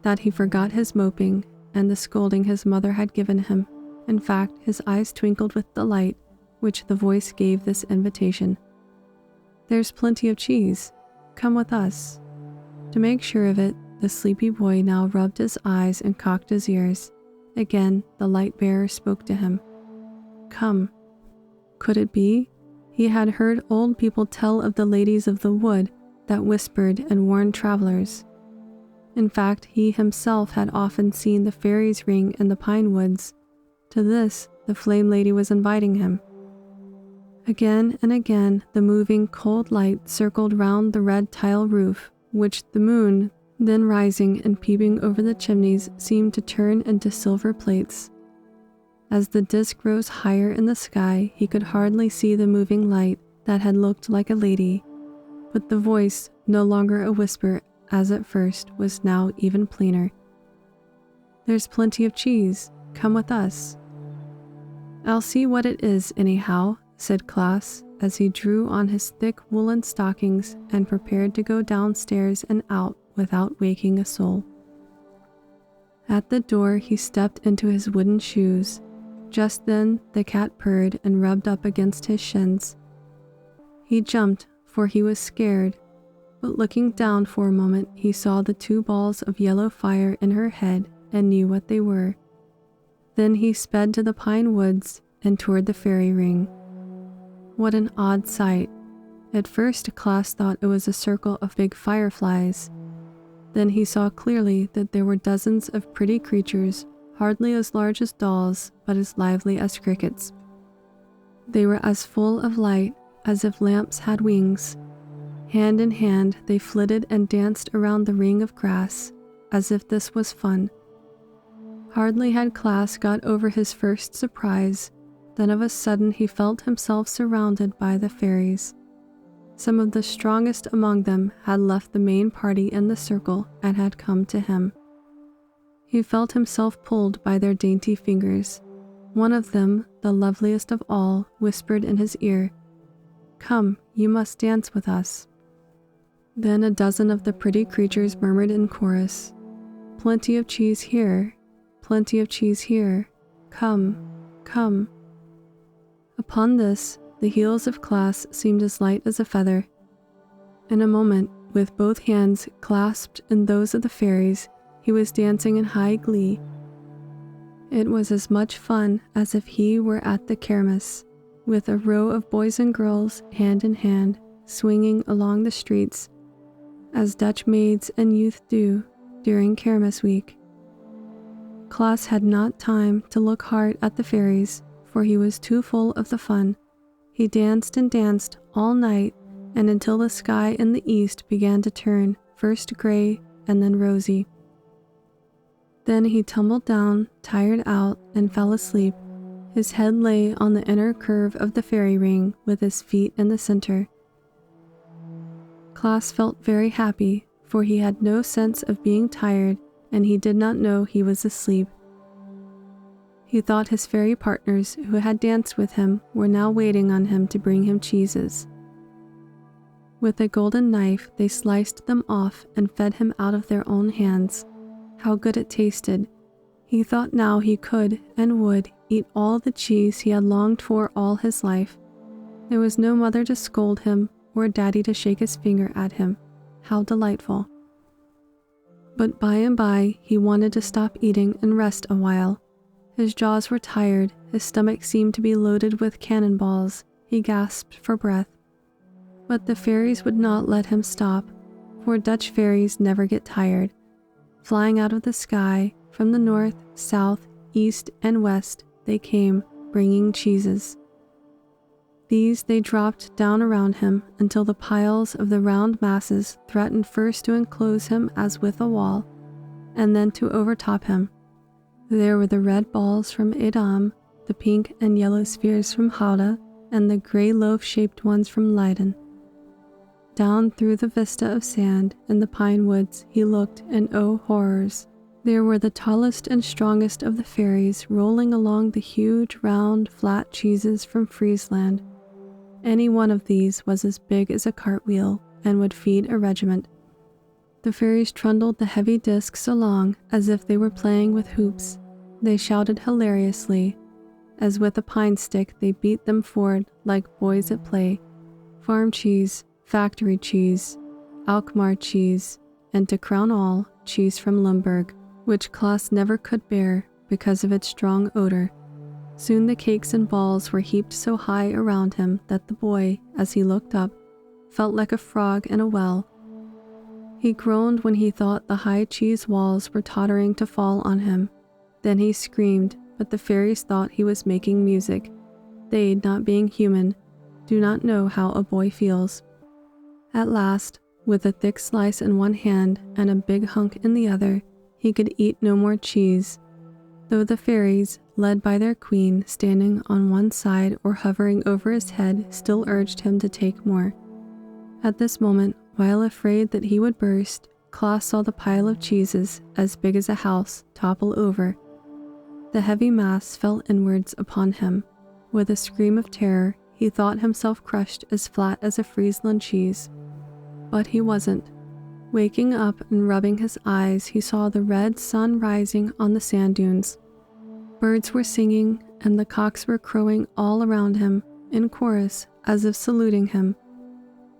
S1: that he forgot his moping and the scolding his mother had given him. In fact, his eyes twinkled with delight, which the voice gave this invitation. "There's plenty of cheese. Come with us." To make sure of it, the sleepy boy now rubbed his eyes and cocked his ears. Again, the light bearer spoke to him. "Come." Could it be? He had heard old people tell of the ladies of the wood that whispered and warned travelers. In fact, he himself had often seen the fairies' ring in the pine woods. To this, the flame lady was inviting him. Again and again, the moving cold light circled round the red tile roof, which the moon, then rising and peeping over the chimneys, seemed to turn into silver plates. As the disk rose higher in the sky, he could hardly see the moving light that had looked like a lady, but the voice, no longer a whisper as at first, was now even plainer. "There's plenty of cheese. Come with us." "I'll see what it is anyhow," said Klaas, as he drew on his thick woolen stockings and prepared to go downstairs and out without waking a soul. At the door he stepped into his wooden shoes. Just then the cat purred and rubbed up against his shins. He jumped, for he was scared, but looking down for a moment he saw the 2 balls of yellow fire in her head and knew what they were. Then he sped to the pine woods and toward the fairy ring. What an odd sight. At first Klaas thought it was a circle of big fireflies. Then he saw clearly that there were dozens of pretty creatures, hardly as large as dolls, but as lively as crickets. They were as full of light as if lamps had wings. Hand in hand they flitted and danced around the ring of grass, as if this was fun. Hardly had Klaas got over his first surprise, then of a sudden he felt himself surrounded by the fairies. Some of the strongest among them had left the main party in the circle and had come to him. He felt himself pulled by their dainty fingers. One of them, the loveliest of all, whispered in his ear, "Come, you must dance with us." Then a dozen of the pretty creatures murmured in chorus, "Plenty of cheese here, plenty of cheese here. Come, come." Upon this, the heels of Klaas seemed as light as a feather. In a moment, with both hands clasped in those of the fairies, he was dancing in high glee. It was as much fun as if he were at the kermis, with a row of boys and girls, hand in hand, swinging along the streets, as Dutch maids and youth do during kermis week. Klaas had not time to look hard at the fairies, for he was too full of the fun. He danced and danced all night and until the sky in the east began to turn first gray and then rosy. Then he tumbled down, tired out, and fell asleep. His head lay on the inner curve of the fairy ring with his feet in the center. Klaas felt very happy, for he had no sense of being tired and he did not know he was asleep. He thought his fairy partners who had danced with him were now waiting on him to bring him cheeses. With a golden knife they sliced them off and fed him out of their own hands. How good it tasted! He thought now he could and would eat all the cheese he had longed for all his life. There was no mother to scold him or daddy to shake his finger at him. How delightful! But by and by he wanted to stop eating and rest a while. His jaws were tired, his stomach seemed to be loaded with cannonballs. He gasped for breath. But the fairies would not let him stop, for Dutch fairies never get tired. Flying out of the sky, from the north, south, east, and west, they came, bringing cheeses. These they dropped down around him until the piles of the round masses threatened first to enclose him as with a wall, and then to overtop him. There were the red balls from Edam, the pink and yellow spheres from Gouda, and the gray loaf-shaped ones from Leiden. Down through the vista of sand in the pine woods he looked, and oh horrors! There were the tallest and strongest of the fairies rolling along the huge, round, flat cheeses from Friesland. Any one of these was as big as a cartwheel and would feed a regiment. The fairies trundled the heavy discs along as if they were playing with hoops. They shouted hilariously, as with a pine stick they beat them forward like boys at play. Farm cheese, factory cheese, Alkmaar cheese, and to crown all, cheese from Limburg, which Klaas never could bear because of its strong odor. Soon the cakes and balls were heaped so high around him that the boy, as he looked up, felt like a frog in a well. He groaned when he thought the high cheese walls were tottering to fall on him. Then he screamed, but the fairies thought he was making music. They, not being human, do not know how a boy feels. At last, with a thick slice in one hand and a big hunk in the other, he could eat no more cheese, though the fairies, led by their queen, standing on one side or hovering over his head, still urged him to take more. At this moment, while afraid that he would burst, Klaas saw the pile of cheeses, as big as a house, topple over. The heavy mass fell inwards upon him. With a scream of terror, he thought himself crushed as flat as a Friesland cheese. But he wasn't. Waking up and rubbing his eyes, he saw the red sun rising on the sand dunes. Birds were singing, and the cocks were crowing all around him, in chorus, as if saluting him.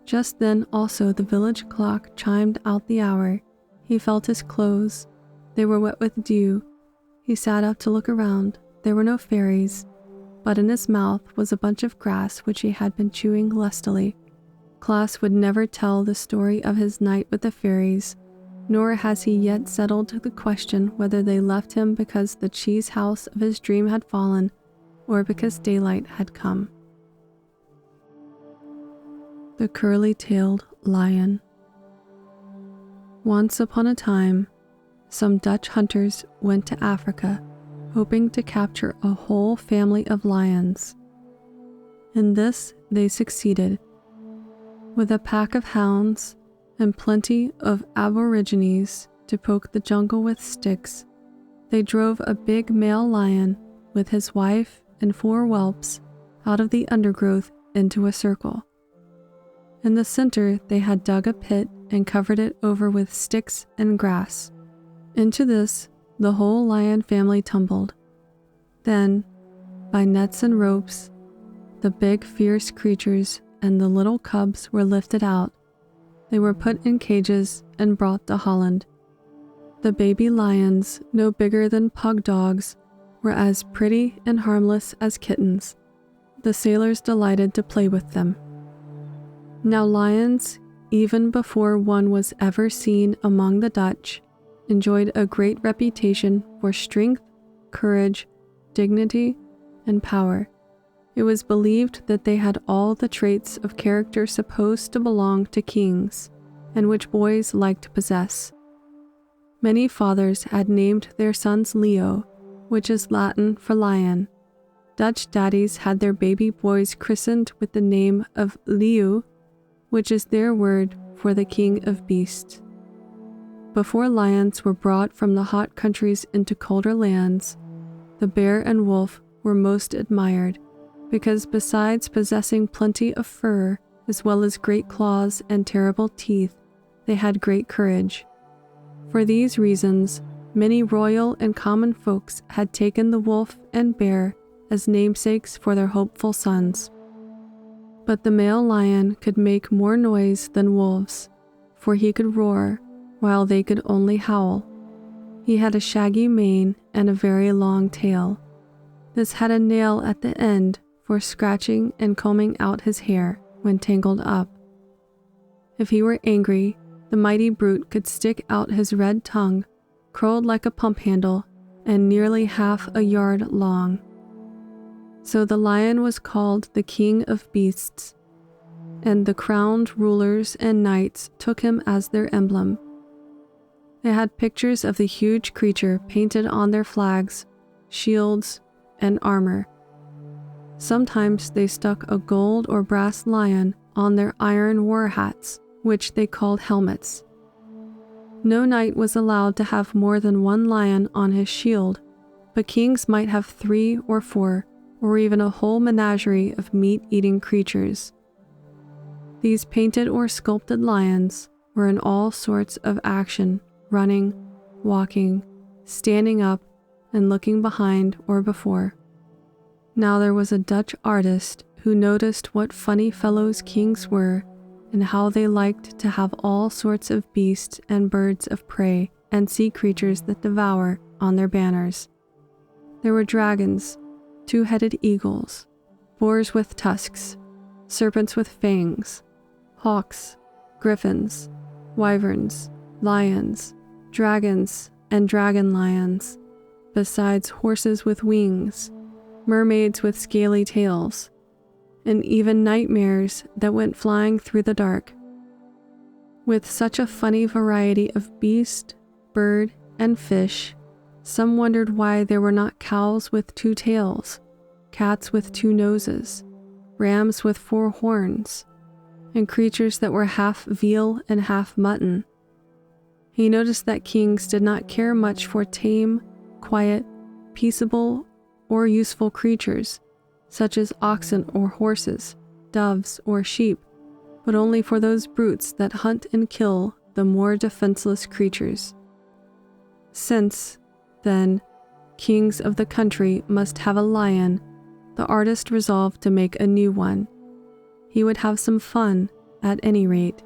S1: Just then also the village clock chimed out the hour. He felt his clothes. They were wet with dew. He sat up to look around. There were no fairies, but in his mouth was a bunch of grass which he had been chewing lustily. Klaas would never tell the story of his night with the fairies, nor has he yet settled the question whether they left him because the cheese house of his dream had fallen, or because daylight had come. The Curly-Tailed Lion. Once upon a time, some Dutch hunters went to Africa, hoping to capture a whole family of lions. In this they succeeded. With a pack of hounds and plenty of aborigines to poke the jungle with sticks, they drove a big male lion with his wife and 4 whelps out of the undergrowth into a circle. In the center they had dug a pit and covered it over with sticks and grass. Into this the whole lion family tumbled. Then, by nets and ropes, the big fierce creatures and the little cubs were lifted out. They were put in cages and brought to Holland. The baby lions, no bigger than pug dogs, were as pretty and harmless as kittens. The sailors delighted to play with them. Now lions, even before one was ever seen among the Dutch, enjoyed a great reputation for strength, courage, dignity, and power. It was believed that they had all the traits of character supposed to belong to kings, and which boys liked to possess. Many fathers had named their sons Leo, which is Latin for lion. Dutch daddies had their baby boys christened with the name of Leeuw, which is their word for the king of beasts. Before lions were brought from the hot countries into colder lands, the bear and wolf were most admired, because besides possessing plenty of fur, as well as great claws and terrible teeth, they had great courage. For these reasons, many royal and common folks had taken the wolf and bear as namesakes for their hopeful sons. But the male lion could make more noise than wolves, for he could roar, while they could only howl. He had a shaggy mane and a very long tail. This had a nail at the end for scratching and combing out his hair when tangled up. If he were angry, the mighty brute could stick out his red tongue, curled like a pump handle, and nearly half a yard long. So the lion was called the king of beasts, and the crowned rulers and knights took him as their emblem. They had pictures of the huge creature painted on their flags, shields, and armor. Sometimes they stuck a gold or brass lion on their iron war hats, which they called helmets. No knight was allowed to have more than one lion on his shield, but kings might have 3 or 4, or even a whole menagerie of meat-eating creatures. These painted or sculpted lions were in all sorts of action, running, walking, standing up, and looking behind or before. Now there was a Dutch artist who noticed what funny fellows kings were, and how they liked to have all sorts of beasts and birds of prey and sea creatures that devour on their banners. There were dragons, 2-headed eagles, boars with tusks, serpents with fangs, hawks, griffins, wyverns, lions, dragons, and dragon lions, besides horses with wings, mermaids with scaly tails, and even nightmares that went flying through the dark. With such a funny variety of beast, bird, and fish, some wondered why there were not cows with 2 tails, cats with 2 noses, rams with 4 horns, and creatures that were half veal and half mutton. He noticed that kings did not care much for tame, quiet, peaceable, or useful creatures, such as oxen or horses, doves or sheep, but only for those brutes that hunt and kill the more defenseless creatures. Since, then, kings of the country must have a lion, the artist resolved to make a new one. He would have some fun, at any rate.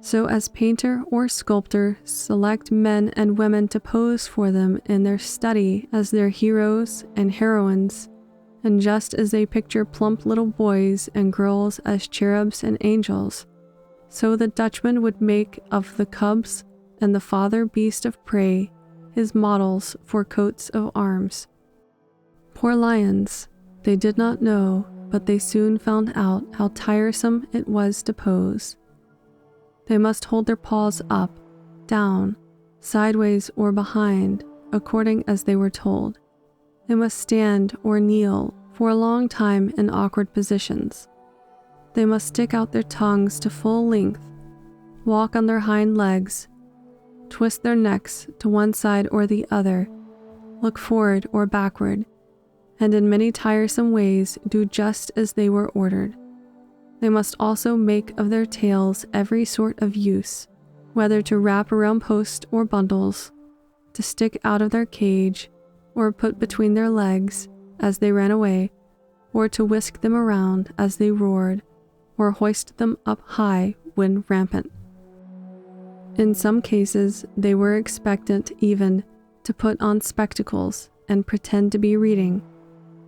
S1: So as painter or sculptor select men and women to pose for them in their study as their heroes and heroines, and just as they picture plump little boys and girls as cherubs and angels, so the Dutchman would make of the cubs and the father beast of prey his models for coats of arms. Poor lions, they did not know, but they soon found out how tiresome it was to pose. They must hold their paws up, down, sideways or behind, according as they were told. They must stand or kneel for a long time in awkward positions. They must stick out their tongues to full length, walk on their hind legs, twist their necks to one side or the other, look forward or backward, and in many tiresome ways do just as they were ordered. They must also make of their tails every sort of use, whether to wrap around posts or bundles, to stick out of their cage, or put between their legs as they ran away, or to whisk them around as they roared, or hoist them up high when rampant. In some cases, they were expectant even to put on spectacles and pretend to be reading,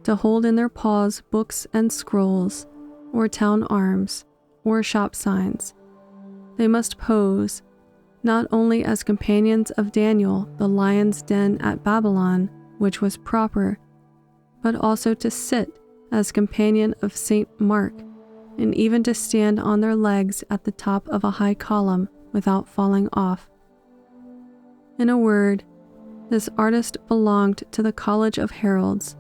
S1: to hold in their paws books and scrolls, or town arms, or shop signs. They must pose, not only as companions of Daniel, the lion's den at Babylon, which was proper, but also to sit as companion of Saint Mark, and even to stand on their legs at the top of a high column without falling off. In a word, this artist belonged to the College of Heralds,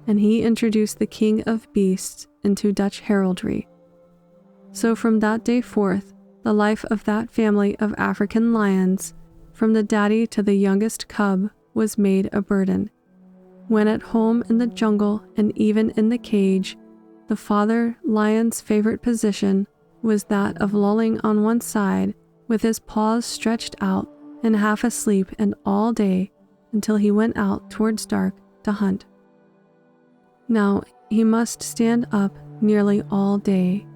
S1: and he introduced the King of Beasts into Dutch heraldry. So from that day forth, the life of that family of African lions, from the daddy to the youngest cub, was made a burden. When at home in the jungle and even in the cage, the father lion's favorite position was that of lolling on one side with his paws stretched out and half asleep, and all day until he went out towards dark to hunt. Now he must stand up nearly all day.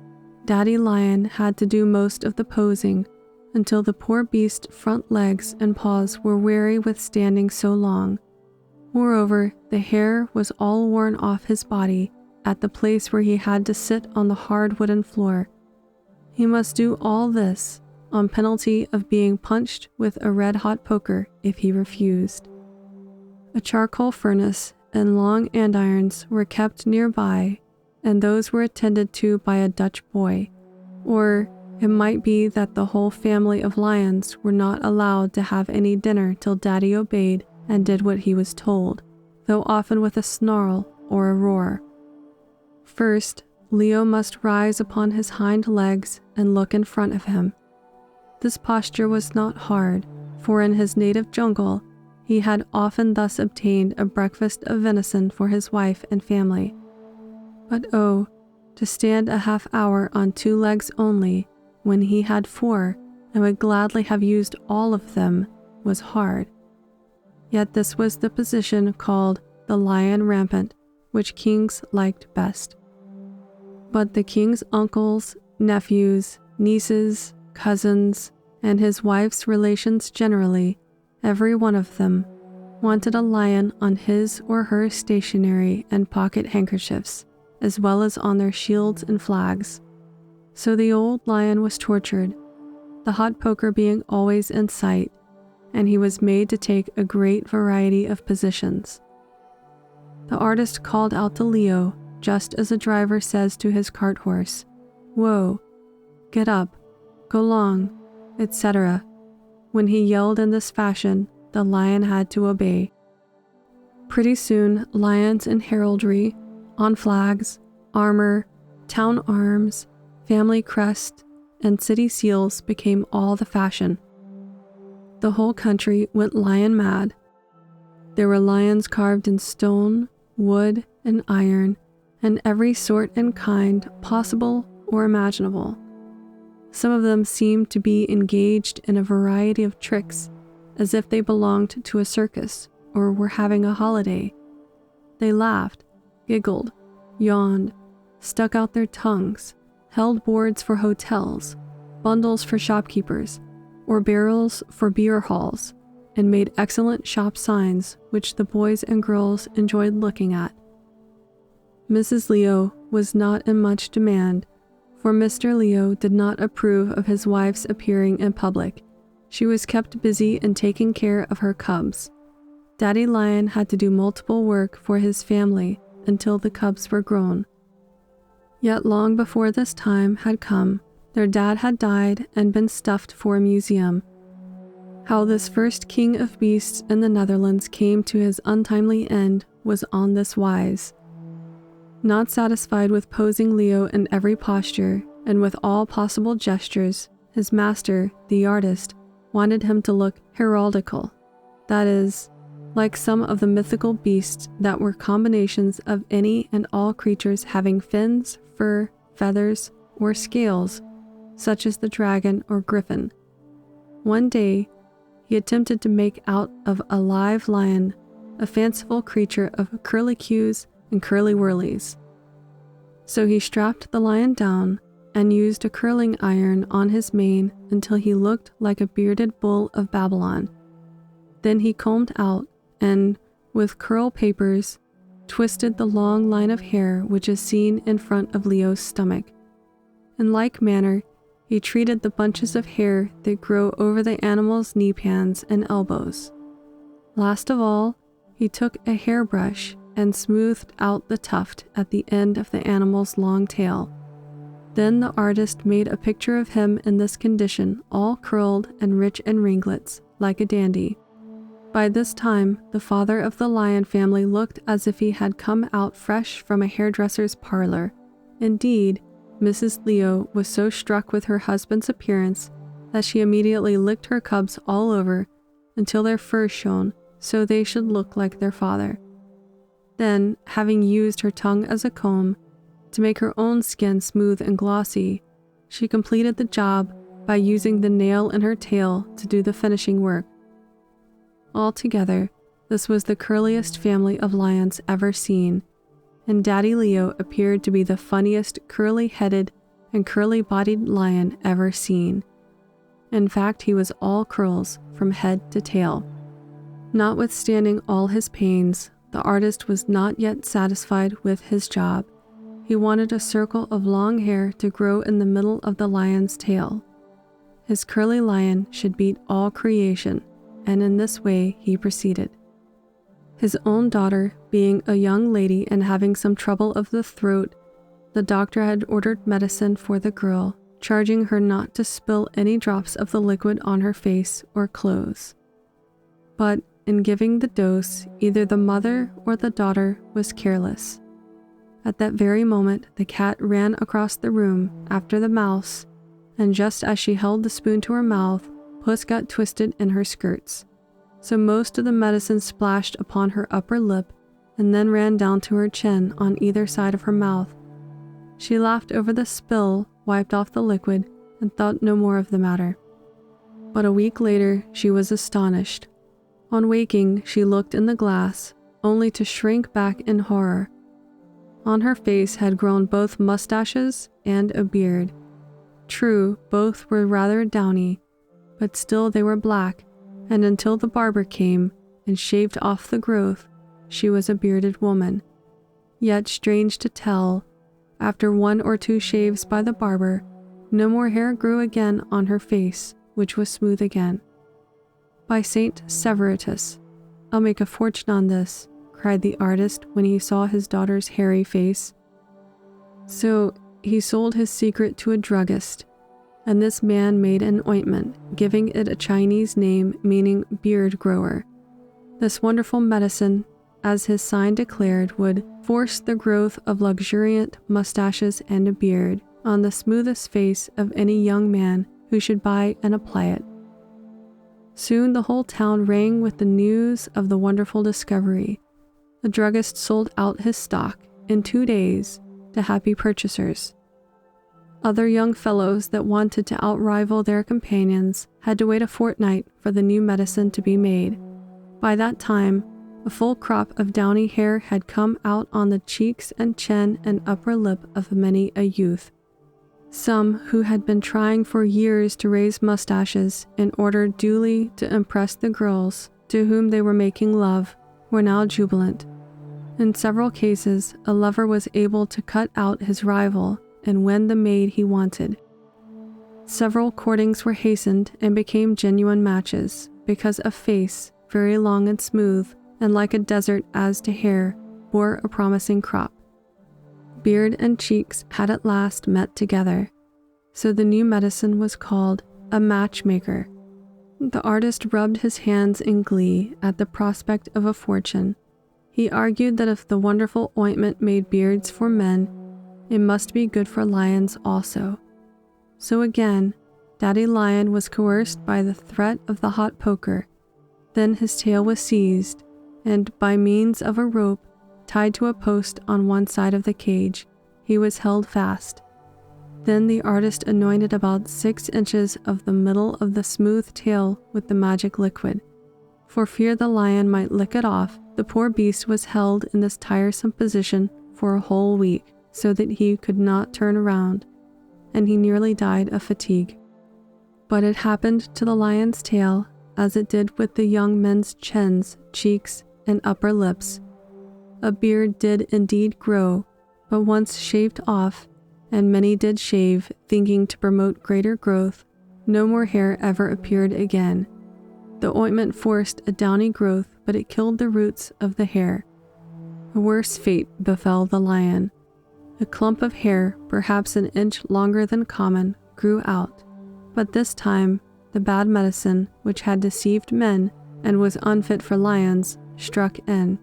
S1: Daddy Lion had to do most of the posing until the poor beast's front legs and paws were weary with standing so long. Moreover, the hair was all worn off his body at the place where he had to sit on the hard wooden floor. He must do all this on penalty of being punched with a red-hot poker if he refused. A charcoal furnace and long andirons were kept nearby, and those were attended to by a Dutch boy, or it might be that the whole family of lions were not allowed to have any dinner till Daddy obeyed and did what he was told, though often with a snarl or a roar. First, Leo must rise upon his hind legs and look in front of him. This posture was not hard, for in his native jungle he had often thus obtained a breakfast of venison for his wife and family. But oh, to stand a half hour on 2 legs only, when he had 4 and would gladly have used all of them, was hard. Yet this was the position called the lion rampant, which kings liked best. But the king's uncles, nephews, nieces, cousins, and his wife's relations generally, every one of them, wanted a lion on his or her stationery and pocket handkerchiefs, as well as on their shields and flags. So the old lion was tortured, the hot poker being always in sight, and he was made to take a great variety of positions. The artist called out to Leo, just as a driver says to his cart horse, "Whoa, get up, go long," etc. When he yelled in this fashion, the lion had to obey. Pretty soon, lions in heraldry, on flags, armor, town arms, family crest, and city seals became all the fashion. The whole country went lion mad. There were lions carved in stone, wood, and iron, and every sort and kind possible or imaginable. Some of them seemed to be engaged in a variety of tricks, as if they belonged to a circus or were having a holiday. They laughed, giggled, yawned, stuck out their tongues, held boards for hotels, bundles for shopkeepers, or barrels for beer halls, and made excellent shop signs which the boys and girls enjoyed looking at. Mrs. Leo was not in much demand, for Mr. Leo did not approve of his wife's appearing in public. She was kept busy in taking care of her cubs. Daddy Lion had to do multiple work for his family until the cubs were grown. Yet long before this time had come, their dad had died and been stuffed for a museum. How this first king of beasts in the Netherlands came to his untimely end was on this wise. Not satisfied with posing Leo in every posture and with all possible gestures, his master, the artist, wanted him to look heraldical, that is, like some of the mythical beasts that were combinations of any and all creatures having fins, fur, feathers, or scales, such as the dragon or griffin. One day, he attempted to make out of a live lion a fanciful creature of curlicues and curly-whirlies. So he strapped the lion down and used a curling iron on his mane until he looked like a bearded bull of Babylon. Then he combed out and, with curl papers, twisted the long line of hair which is seen in front of Leo's stomach. In like manner, he treated the bunches of hair that grow over the animal's knee pans and elbows. Last of all, he took a hairbrush and smoothed out the tuft at the end of the animal's long tail. Then the artist made a picture of him in this condition, all curled and rich in ringlets, like a dandy. By this time, the father of the lion family looked as if he had come out fresh from a hairdresser's parlor. Indeed, Mrs. Leo was so struck with her husband's appearance that she immediately licked her cubs all over until their fur shone, so they should look like their father. Then, having used her tongue as a comb to make her own skin smooth and glossy, she completed the job by using the nail in her tail to do the finishing work. Altogether, this was the curliest family of lions ever seen, and Daddy Leo appeared to be the funniest curly-headed and curly-bodied lion ever seen. In fact, he was all curls from head to tail. Notwithstanding all his pains, the artist was not yet satisfied with his job. He wanted a circle of long hair to grow in the middle of the lion's tail. His curly lion should beat all creation, and in this way he proceeded. His own daughter, being a young lady and having some trouble of the throat, the doctor had ordered medicine for the girl, charging her not to spill any drops of the liquid on her face or clothes. But in giving the dose, either the mother or the daughter was careless. At that very moment, the cat ran across the room after the mouse, and just as she held the spoon to her mouth, Puss got twisted in her skirts, so most of the medicine splashed upon her upper lip and then ran down to her chin on either side of her mouth. She laughed over the spill, wiped off the liquid, and thought no more of the matter. But a week later, she was astonished. On waking, she looked in the glass, only to shrink back in horror. On her face had grown both mustaches and a beard. True, both were rather downy, but still they were black, and until the barber came and shaved off the growth, she was a bearded woman. Yet, strange to tell, after 1 or 2 shaves by the barber, no more hair grew again on her face, which was smooth again. "By Saint Severitus, I'll make a fortune on this," cried the artist when he saw his daughter's hairy face. So he sold his secret to a druggist, and this man made an ointment, giving it a Chinese name meaning beard grower. This wonderful medicine, as his sign declared, would force the growth of luxuriant mustaches and a beard on the smoothest face of any young man who should buy and apply it. Soon the whole town rang with the news of the wonderful discovery. The druggist sold out his stock in 2 days to happy purchasers. Other young fellows that wanted to outrival their companions had to wait a fortnight for the new medicine to be made. By that time, a full crop of downy hair had come out on the cheeks and chin and upper lip of many a youth. Some who had been trying for years to raise mustaches in order duly to impress the girls to whom they were making love were now jubilant. In several cases, a lover was able to cut out his rival and win the maid he wanted. Several courtings were hastened and became genuine matches, because a face, very long and smooth, and like a desert as to hair, bore a promising crop. Beard and cheeks had at last met together, so the new medicine was called a matchmaker. The artist rubbed his hands in glee at the prospect of a fortune. He argued that if the wonderful ointment made beards for men, it must be good for lions also. So again, Daddy Lion was coerced by the threat of the hot poker. Then his tail was seized, and by means of a rope tied to a post on one side of the cage, he was held fast. Then the artist anointed about 6 inches of the middle of the smooth tail with the magic liquid. For fear the lion might lick it off, the poor beast was held in this tiresome position for a whole week, so that he could not turn around, and he nearly died of fatigue. But it happened to the lion's tail as it did with the young men's chins, cheeks, and upper lips. A beard did indeed grow, but once shaved off, and many did shave, thinking to promote greater growth, no more hair ever appeared again. The ointment forced a downy growth, but it killed the roots of the hair. A worse fate befell the lion. A clump of hair, perhaps an inch longer than common, grew out, but this time the bad medicine, which had deceived men and was unfit for lions, struck in.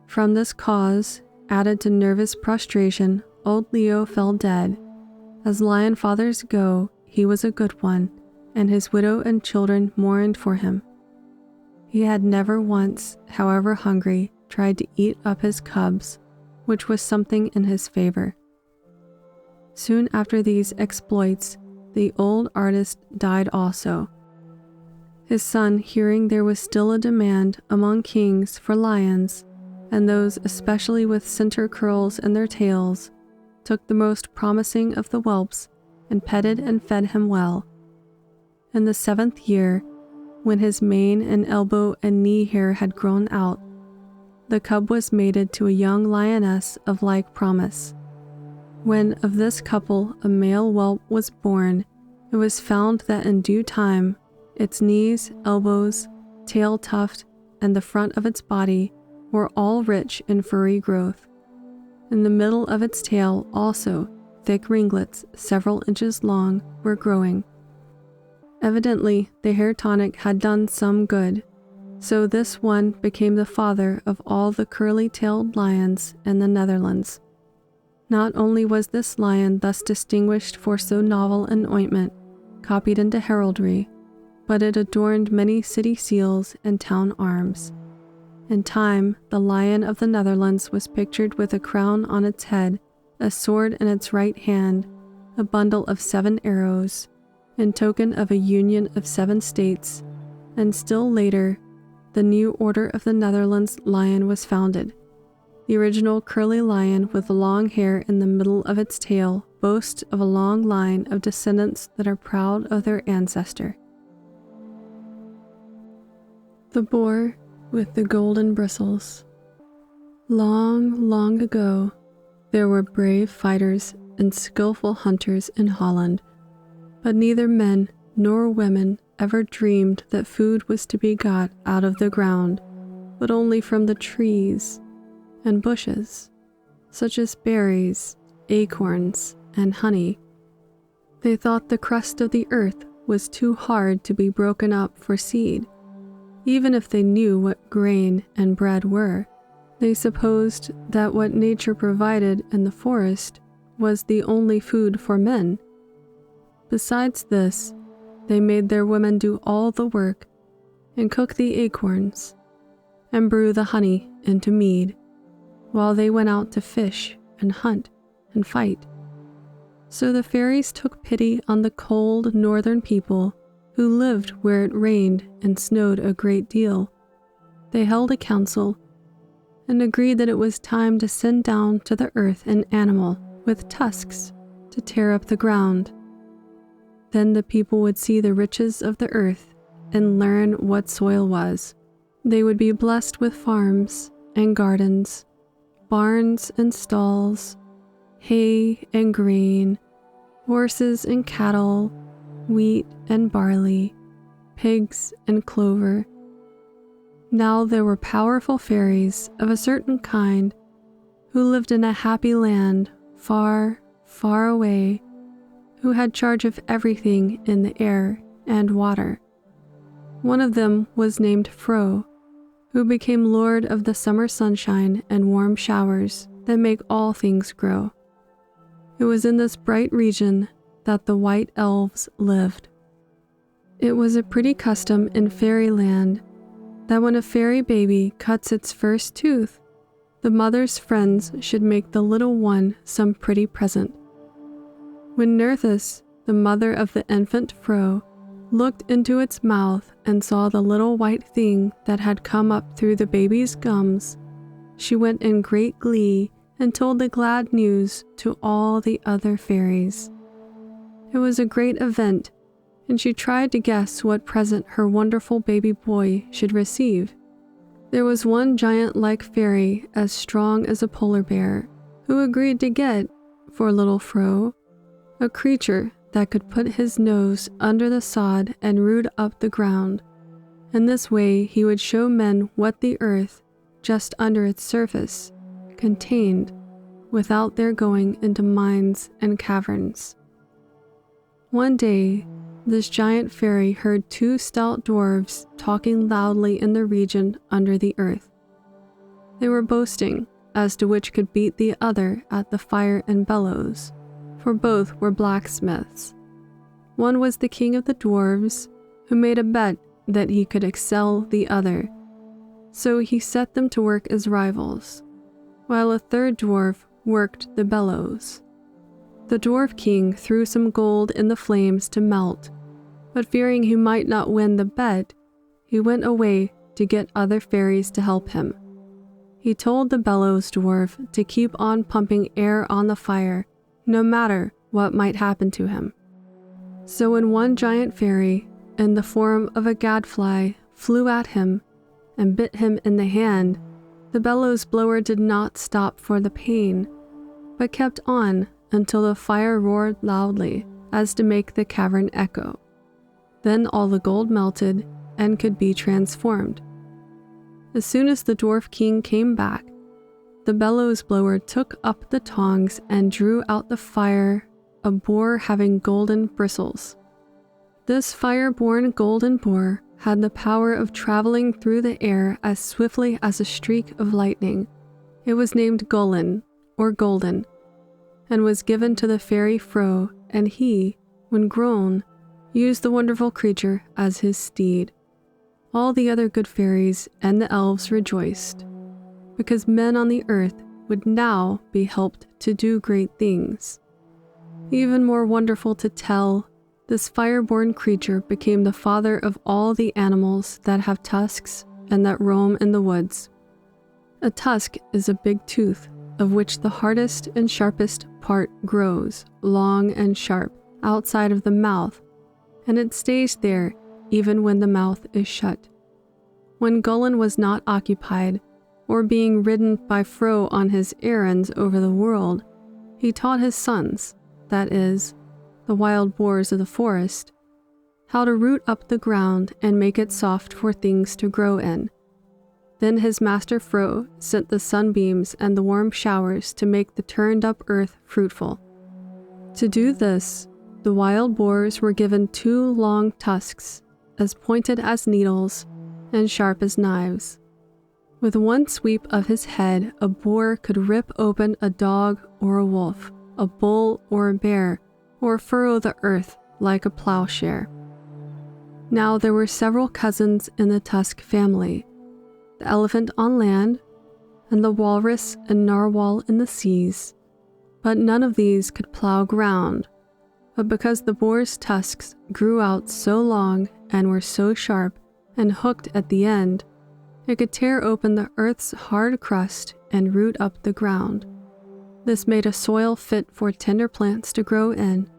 S1: From this cause, added to nervous prostration, old Leo fell dead. As lion fathers go, he was a good one, and his widow and children mourned for him. He had never once, however hungry, tried to eat up his cubs, which was something in his favor. Soon after these exploits, the old artist died also. His son, hearing there was still a demand among kings for lions, and those especially with center curls in their tails, took the most promising of the whelps and petted and fed him well. In the 7th year, when his mane and elbow and knee hair had grown out, the cub was mated to a young lioness of like promise. When of this couple a male whelp was born, it was found that in due time its knees, elbows, tail tuft, and the front of its body were all rich in furry growth. In the middle of its tail also, thick ringlets, several inches long, were growing. Evidently, the hair tonic had done some good, so this one became the father of all the curly-tailed lions in the Netherlands. Not only was this lion thus distinguished for so novel an ointment, copied into heraldry, but it adorned many city seals and town arms. In time, the Lion of the Netherlands was pictured with a crown on its head, a sword in its right hand, a bundle of 7 arrows, in token of a union of 7 states, and still later, the new Order of the Netherlands lion was founded. The original curly lion with long hair in the middle of its tail boasts of a long line of descendants that are proud of their ancestor. The Boar with the Golden Bristles. Long, long ago, there were brave fighters and skillful hunters in Holland, but neither men nor women ever dreamed that food was to be got out of the ground, but only from the trees and bushes, such as berries, acorns, and honey. They thought the crust of the earth was too hard to be broken up for seed. Even if they knew what grain and bread were, they supposed that what nature provided in the forest was the only food for men. Besides this, they made their women do all the work and cook the acorns and brew the honey into mead, while they went out to fish and hunt and fight. So the fairies took pity on the cold northern people who lived where it rained and snowed a great deal. They held a council and agreed that it was time to send down to the earth an animal with tusks to tear up the ground. Then the people would see the riches of the earth and learn what soil was. They would be blessed with farms and gardens, barns and stalls, hay and grain, horses and cattle, wheat and barley, pigs and clover. Now there were powerful fairies of a certain kind who lived in a happy land far, far away, who had charge of everything in the air and water. One of them was named Fro, who became lord of the summer sunshine and warm showers that make all things grow. It was in this bright region that the white elves lived. It was a pretty custom in fairyland that when a fairy baby cuts its first tooth, the mother's friends should make the little one some pretty present. When Nerthus, the mother of the infant Fro, looked into its mouth and saw the little white thing that had come up through the baby's gums, she went in great glee and told the glad news to all the other fairies. It was a great event, and she tried to guess what present her wonderful baby boy should receive. There was one giant-like fairy as strong as a polar bear, who agreed to get, for little Fro, a creature that could put his nose under the sod and root up the ground. In this way he would show men what the earth, just under its surface, contained, without their going into mines and caverns. One day, this giant fairy heard 2 stout dwarves talking loudly in the region under the earth. They were boasting as to which could beat the other at the fire and bellows, for both were blacksmiths. One was the king of the dwarves, who made a bet that he could excel the other, so he set them to work as rivals, while a third dwarf worked the bellows. The dwarf king threw some gold in the flames to melt, but fearing he might not win the bet, he went away to get other fairies to help him. He told the bellows dwarf to keep on pumping air on the fire, no matter what might happen to him. So when one giant fairy, in the form of a gadfly, flew at him and bit him in the hand, the bellows blower did not stop for the pain, but kept on until the fire roared loudly as to make the cavern echo. Then all the gold melted and could be transformed. As soon as the dwarf king came back, the bellows blower took up the tongs and drew out the fire, a boar having golden bristles. This fire-born golden boar had the power of traveling through the air as swiftly as a streak of lightning. It was named Gullin, or Golden, and was given to the fairy Fro, and he, when grown, used the wonderful creature as his steed. All the other good fairies and the elves rejoiced, because men on the earth would now be helped to do great things. Even more wonderful to tell, this fire-born creature became the father of all the animals that have tusks and that roam in the woods. A tusk is a big tooth, of which the hardest and sharpest part grows, long and sharp, outside of the mouth, and it stays there even when the mouth is shut. When Gullin was not occupied, or being ridden by Fro on his errands over the world, he taught his sons, that is, the wild boars of the forest, how to root up the ground and make it soft for things to grow in. Then his master Fro sent the sunbeams and the warm showers to make the turned-up earth fruitful. To do this, the wild boars were given 2 long tusks, as pointed as needles and sharp as knives. With one sweep of his head, a boar could rip open a dog or a wolf, a bull or a bear, or furrow the earth like a plowshare. Now there were several cousins in the tusk family, the elephant on land, and the walrus and narwhal in the seas, but none of these could plow ground. But because the boar's tusks grew out so long and were so sharp and hooked at the end, it could tear open the earth's hard crust and root up the ground. This made a soil fit for tender plants to grow in,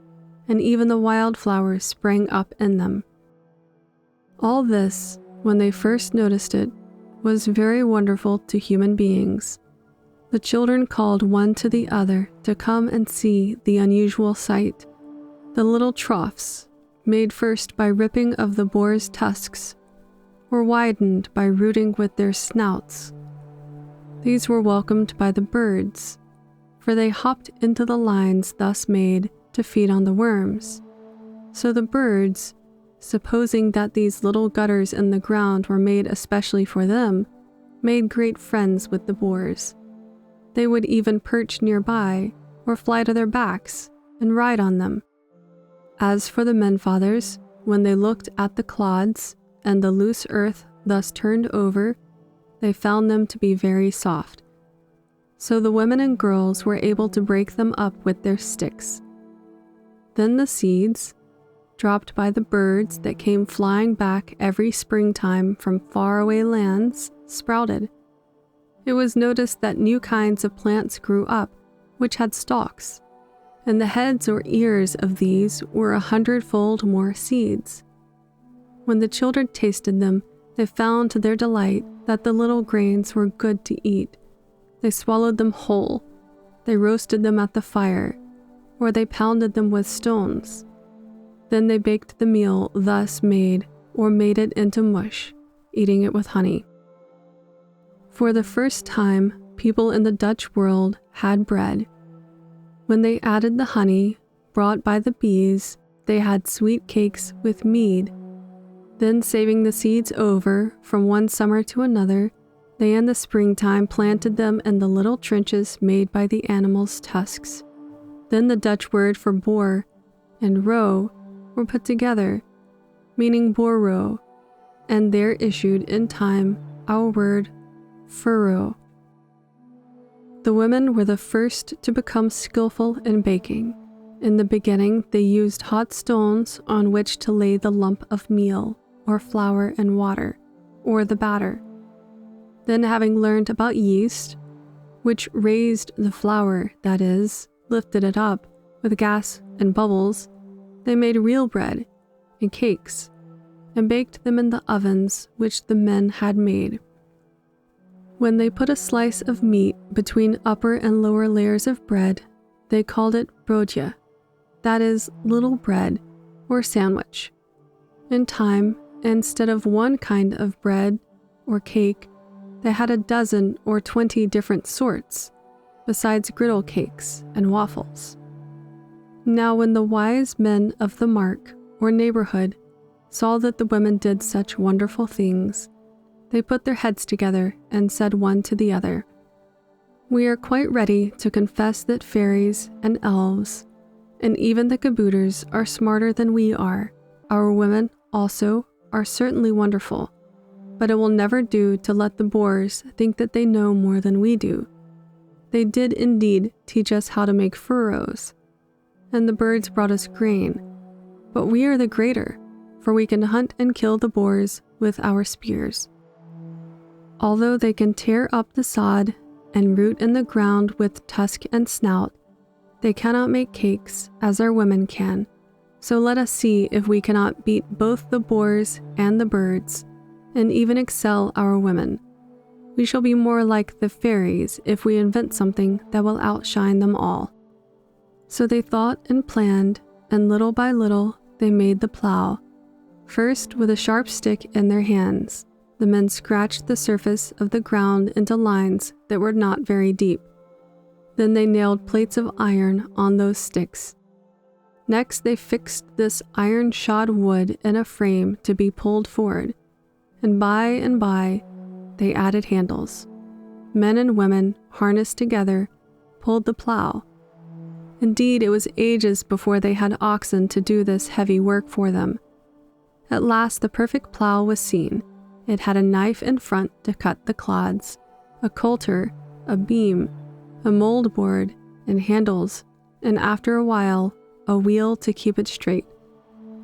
S1: and even the wildflowers sprang up in them. All this, when they first noticed it, was very wonderful to human beings. The children called one to the other to come and see the unusual sight. The little troughs, made first by ripping of the boar's tusks, were widened by rooting with their snouts. These were welcomed by the birds, for they hopped into the lines thus made to feed on the worms. So the birds, supposing that these little gutters in the ground were made especially for them, made great friends with the boars. They would even perch nearby, or fly to their backs, and ride on them. As for the menfathers, when they looked at the clods and the loose earth thus turned over, they found them to be very soft. So the women and girls were able to break them up with their sticks. Then the seeds, dropped by the birds that came flying back every springtime from faraway lands, sprouted. It was noticed that new kinds of plants grew up, which had stalks, and the heads or ears of these were 100-fold more seeds. When the children tasted them, they found to their delight that the little grains were good to eat. They swallowed them whole, they roasted them at the fire, or they pounded them with stones. Then they baked the meal thus made, or made it into mush, eating it with honey. For the first time, people in the Dutch world had bread. When they added the honey, brought by the bees, they had sweet cakes with mead. Then, saving the seeds over from one summer to another, they in the springtime planted them in the little trenches made by the animals' tusks. Then the Dutch word for boar and roe were put together, meaning boar roe, and there issued in time our word furrow. The women were the first to become skillful in baking. In the beginning, they used hot stones on which to lay the lump of meal, or flour and water, or the batter. Then, having learned about yeast, which raised the flour, that is, lifted it up with gas and bubbles, they made real bread and cakes, and baked them in the ovens which the men had made. When they put a slice of meat between upper and lower layers of bread, they called it broodje, that is, little bread, or sandwich. In time, instead of one kind of bread or cake, they had 12 or 20 different sorts, besides griddle cakes and waffles. Now when the wise men of the mark, or neighborhood, saw that the women did such wonderful things, they put their heads together and said one to the other, "We are quite ready to confess that fairies and elves, and even the kabouters are smarter than we are. our women also are certainly wonderful, but it will never do to let the Boers think that they know more than we do. They did indeed teach us how to make furrows, and the birds brought us grain, but we are the greater, for we can hunt and kill the Boers with our spears. Although they can tear up the sod and root in the ground with tusk and snout, they cannot make cakes as our women can. So let us see if we cannot beat both the Boers and the birds, and even excel our women. We shall be more like the fairies if we invent something that will outshine them all. So they thought and planned, and little by little they made the plow. First, with a sharp stick in their hands, the men scratched the surface of the ground into lines that were not very deep. Then they nailed plates of iron on those sticks. Next, they fixed this iron-shod wood in a frame to be pulled forward, and by, they added handles. Men and women, harnessed together, pulled the plow. Indeed, it was ages before they had oxen to do this heavy work for them. At last the perfect plow was seen. It had a knife in front to cut the clods, a coulter, a beam, a mold board, and handles, and after a while, a wheel to keep it straight.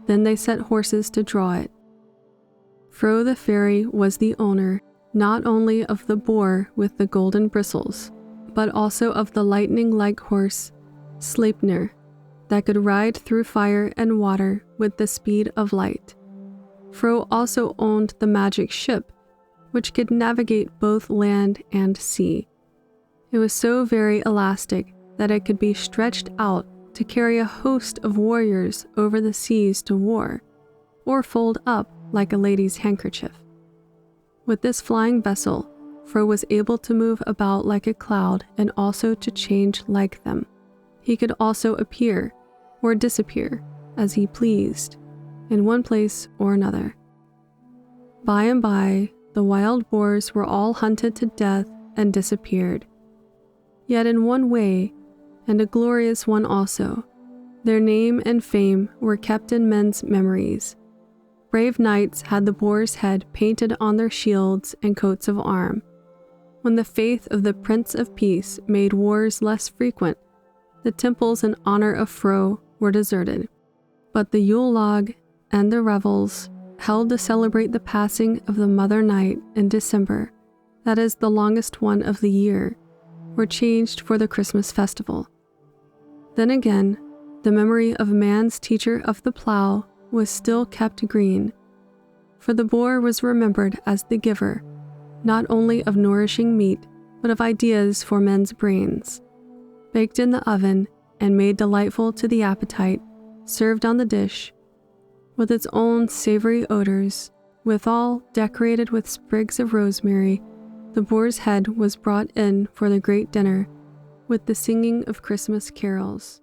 S1: Then they set horses to draw it. Fro the fairy was the owner, not only of the boar with the golden bristles, but also of the lightning-like horse, Sleipnir, that could ride through fire and water with the speed of light. Fro also owned the magic ship, which could navigate both land and sea. It was so very elastic that it could be stretched out to carry a host of warriors over the seas to war, or fold up like a lady's handkerchief. With this flying vessel, Fro was able to move about like a cloud and also to change like them. He could also appear or disappear as he pleased, in one place or another. By and by, the wild boars were all hunted to death and disappeared. Yet in one way, and a glorious one also, their name and fame were kept in men's memories. Brave knights had the boar's head painted on their shields and coats of arm. When the faith of the Prince of Peace made wars less frequent, the temples in honor of Fro were deserted. But the Yule log and the revels, held to celebrate the passing of the Mother Night in December, that is the longest one of the year, were changed for the Christmas festival. Then again, the memory of man's teacher of the plow was still kept green, for the boar was remembered as the giver, not only of nourishing meat, but of ideas for men's brains. Baked in the oven and made delightful to the appetite, served on the dish, with its own savory odors, withal decorated with sprigs of rosemary, the boar's head was brought in for the great dinner, with the singing of Christmas carols.